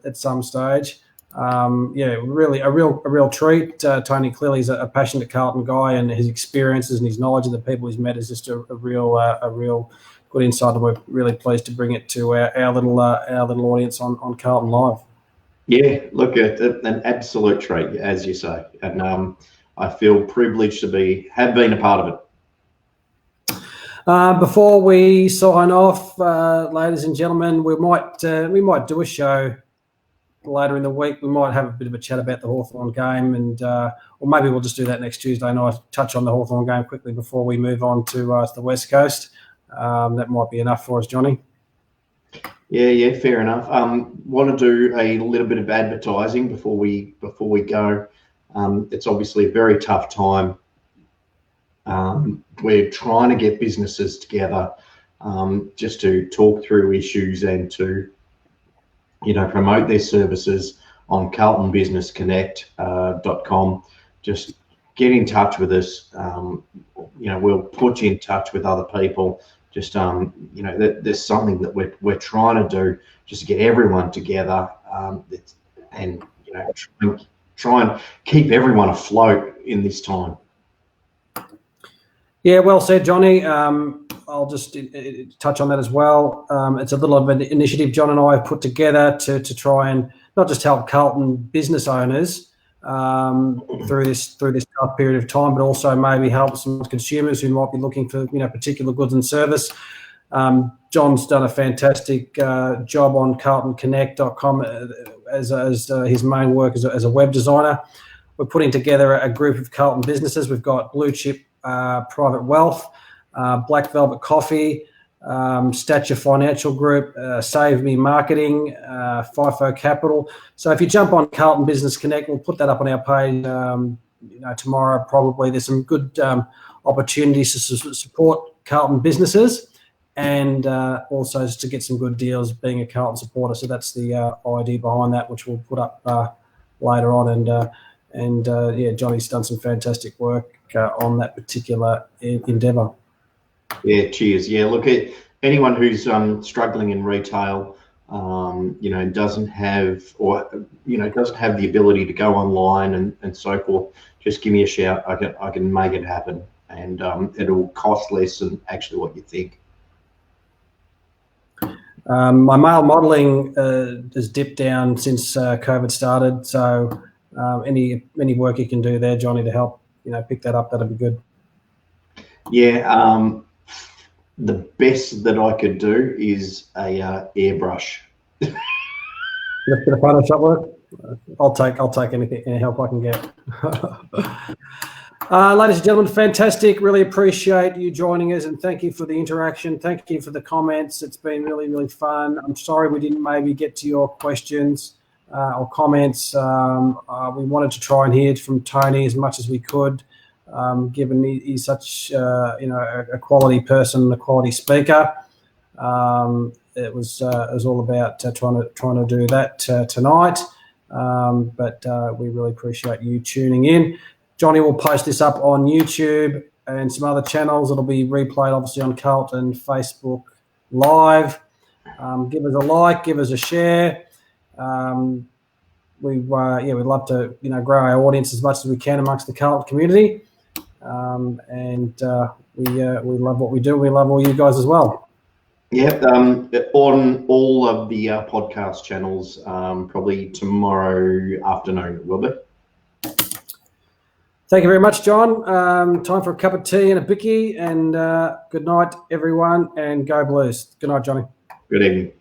S1: at some stage. Really a real treat. Tony clearly is a passionate Carlton guy, and his experiences and his knowledge of the people he's met is just a real good insight, and we're really pleased to bring it to our little audience on Carlton Live.
S2: Yeah, look, an absolute treat, as you say, and I feel privileged to have been a part of it.
S1: Before we sign off, ladies and gentlemen, we might do a show later in the week. We might have a bit of a chat about the Hawthorn game, and or maybe we'll just do that next Tuesday night. Touch on the Hawthorn game quickly before we move on to the West Coast. That might be enough for us, Johnny.
S2: Yeah, fair enough. Want to do a little bit of advertising before we go. It's obviously a very tough time. We're trying to get businesses together just to talk through issues and to, promote their services on carltonbusinessconnect.com. Just get in touch with us. We'll put you in touch with other people. Just there's something that we're trying to do just to get everyone together, and try and keep everyone afloat in this time.
S1: Yeah, well said, Johnny. I'll just touch on that as well. It's a little of an initiative John and I have put together to try and not just help Carlton business owners through this tough period of time, but also maybe help some consumers who might be looking for particular goods and service. John's done a fantastic job on carltonconnect.com as his main work as a web designer. We're putting together a group of Carlton businesses. We've got Blue Chip Private Wealth, Black Velvet Coffee, Stature Financial Group, Save Me Marketing, FIFO Capital. So if you jump on Carlton Business Connect, we'll put that up on our page tomorrow probably. There's some good opportunities to support Carlton businesses, and also to get some good deals being a Carlton supporter. So that's the idea behind that, which we'll put up later on. And Johnny's done some fantastic work on that particular endeavour.
S2: Yeah, cheers. Yeah, look, at anyone who's struggling in retail, doesn't have the ability to go online and so forth, just give me a shout. I can make it happen, and it'll cost less than actually what you think.
S1: My male modelling has dipped down since COVID started, so any work you can do there, Johnny, to help pick that up, that'd be good.
S2: Yeah, the best that I could do is a airbrush.
S1: Let's get a Photoshop work. I'll take any help I can get. Ladies and gentlemen, fantastic. Really appreciate you joining us, and thank you for the interaction. Thank you for the comments. It's been really, really fun. I'm sorry we didn't maybe get to your questions or comments. We wanted to try and hear from Tony as much as we could, given he's such a quality person, a quality speaker. It was all about trying to do that tonight. But we really appreciate you tuning in. Johnny will post this up on YouTube and some other channels. It'll be replayed obviously on Carlton Facebook Live. Give us a like, give us a share. We'd love to grow our audience as much as we can amongst the Carlton community. We love what we do. We love all you guys as well.
S2: Yeah, on all of the podcast channels, probably tomorrow afternoon it will be.
S1: Thank you very much, John. Time for a cup of tea and a bicky, and good night, everyone, and go Blues. Good night, Johnny.
S2: Good evening.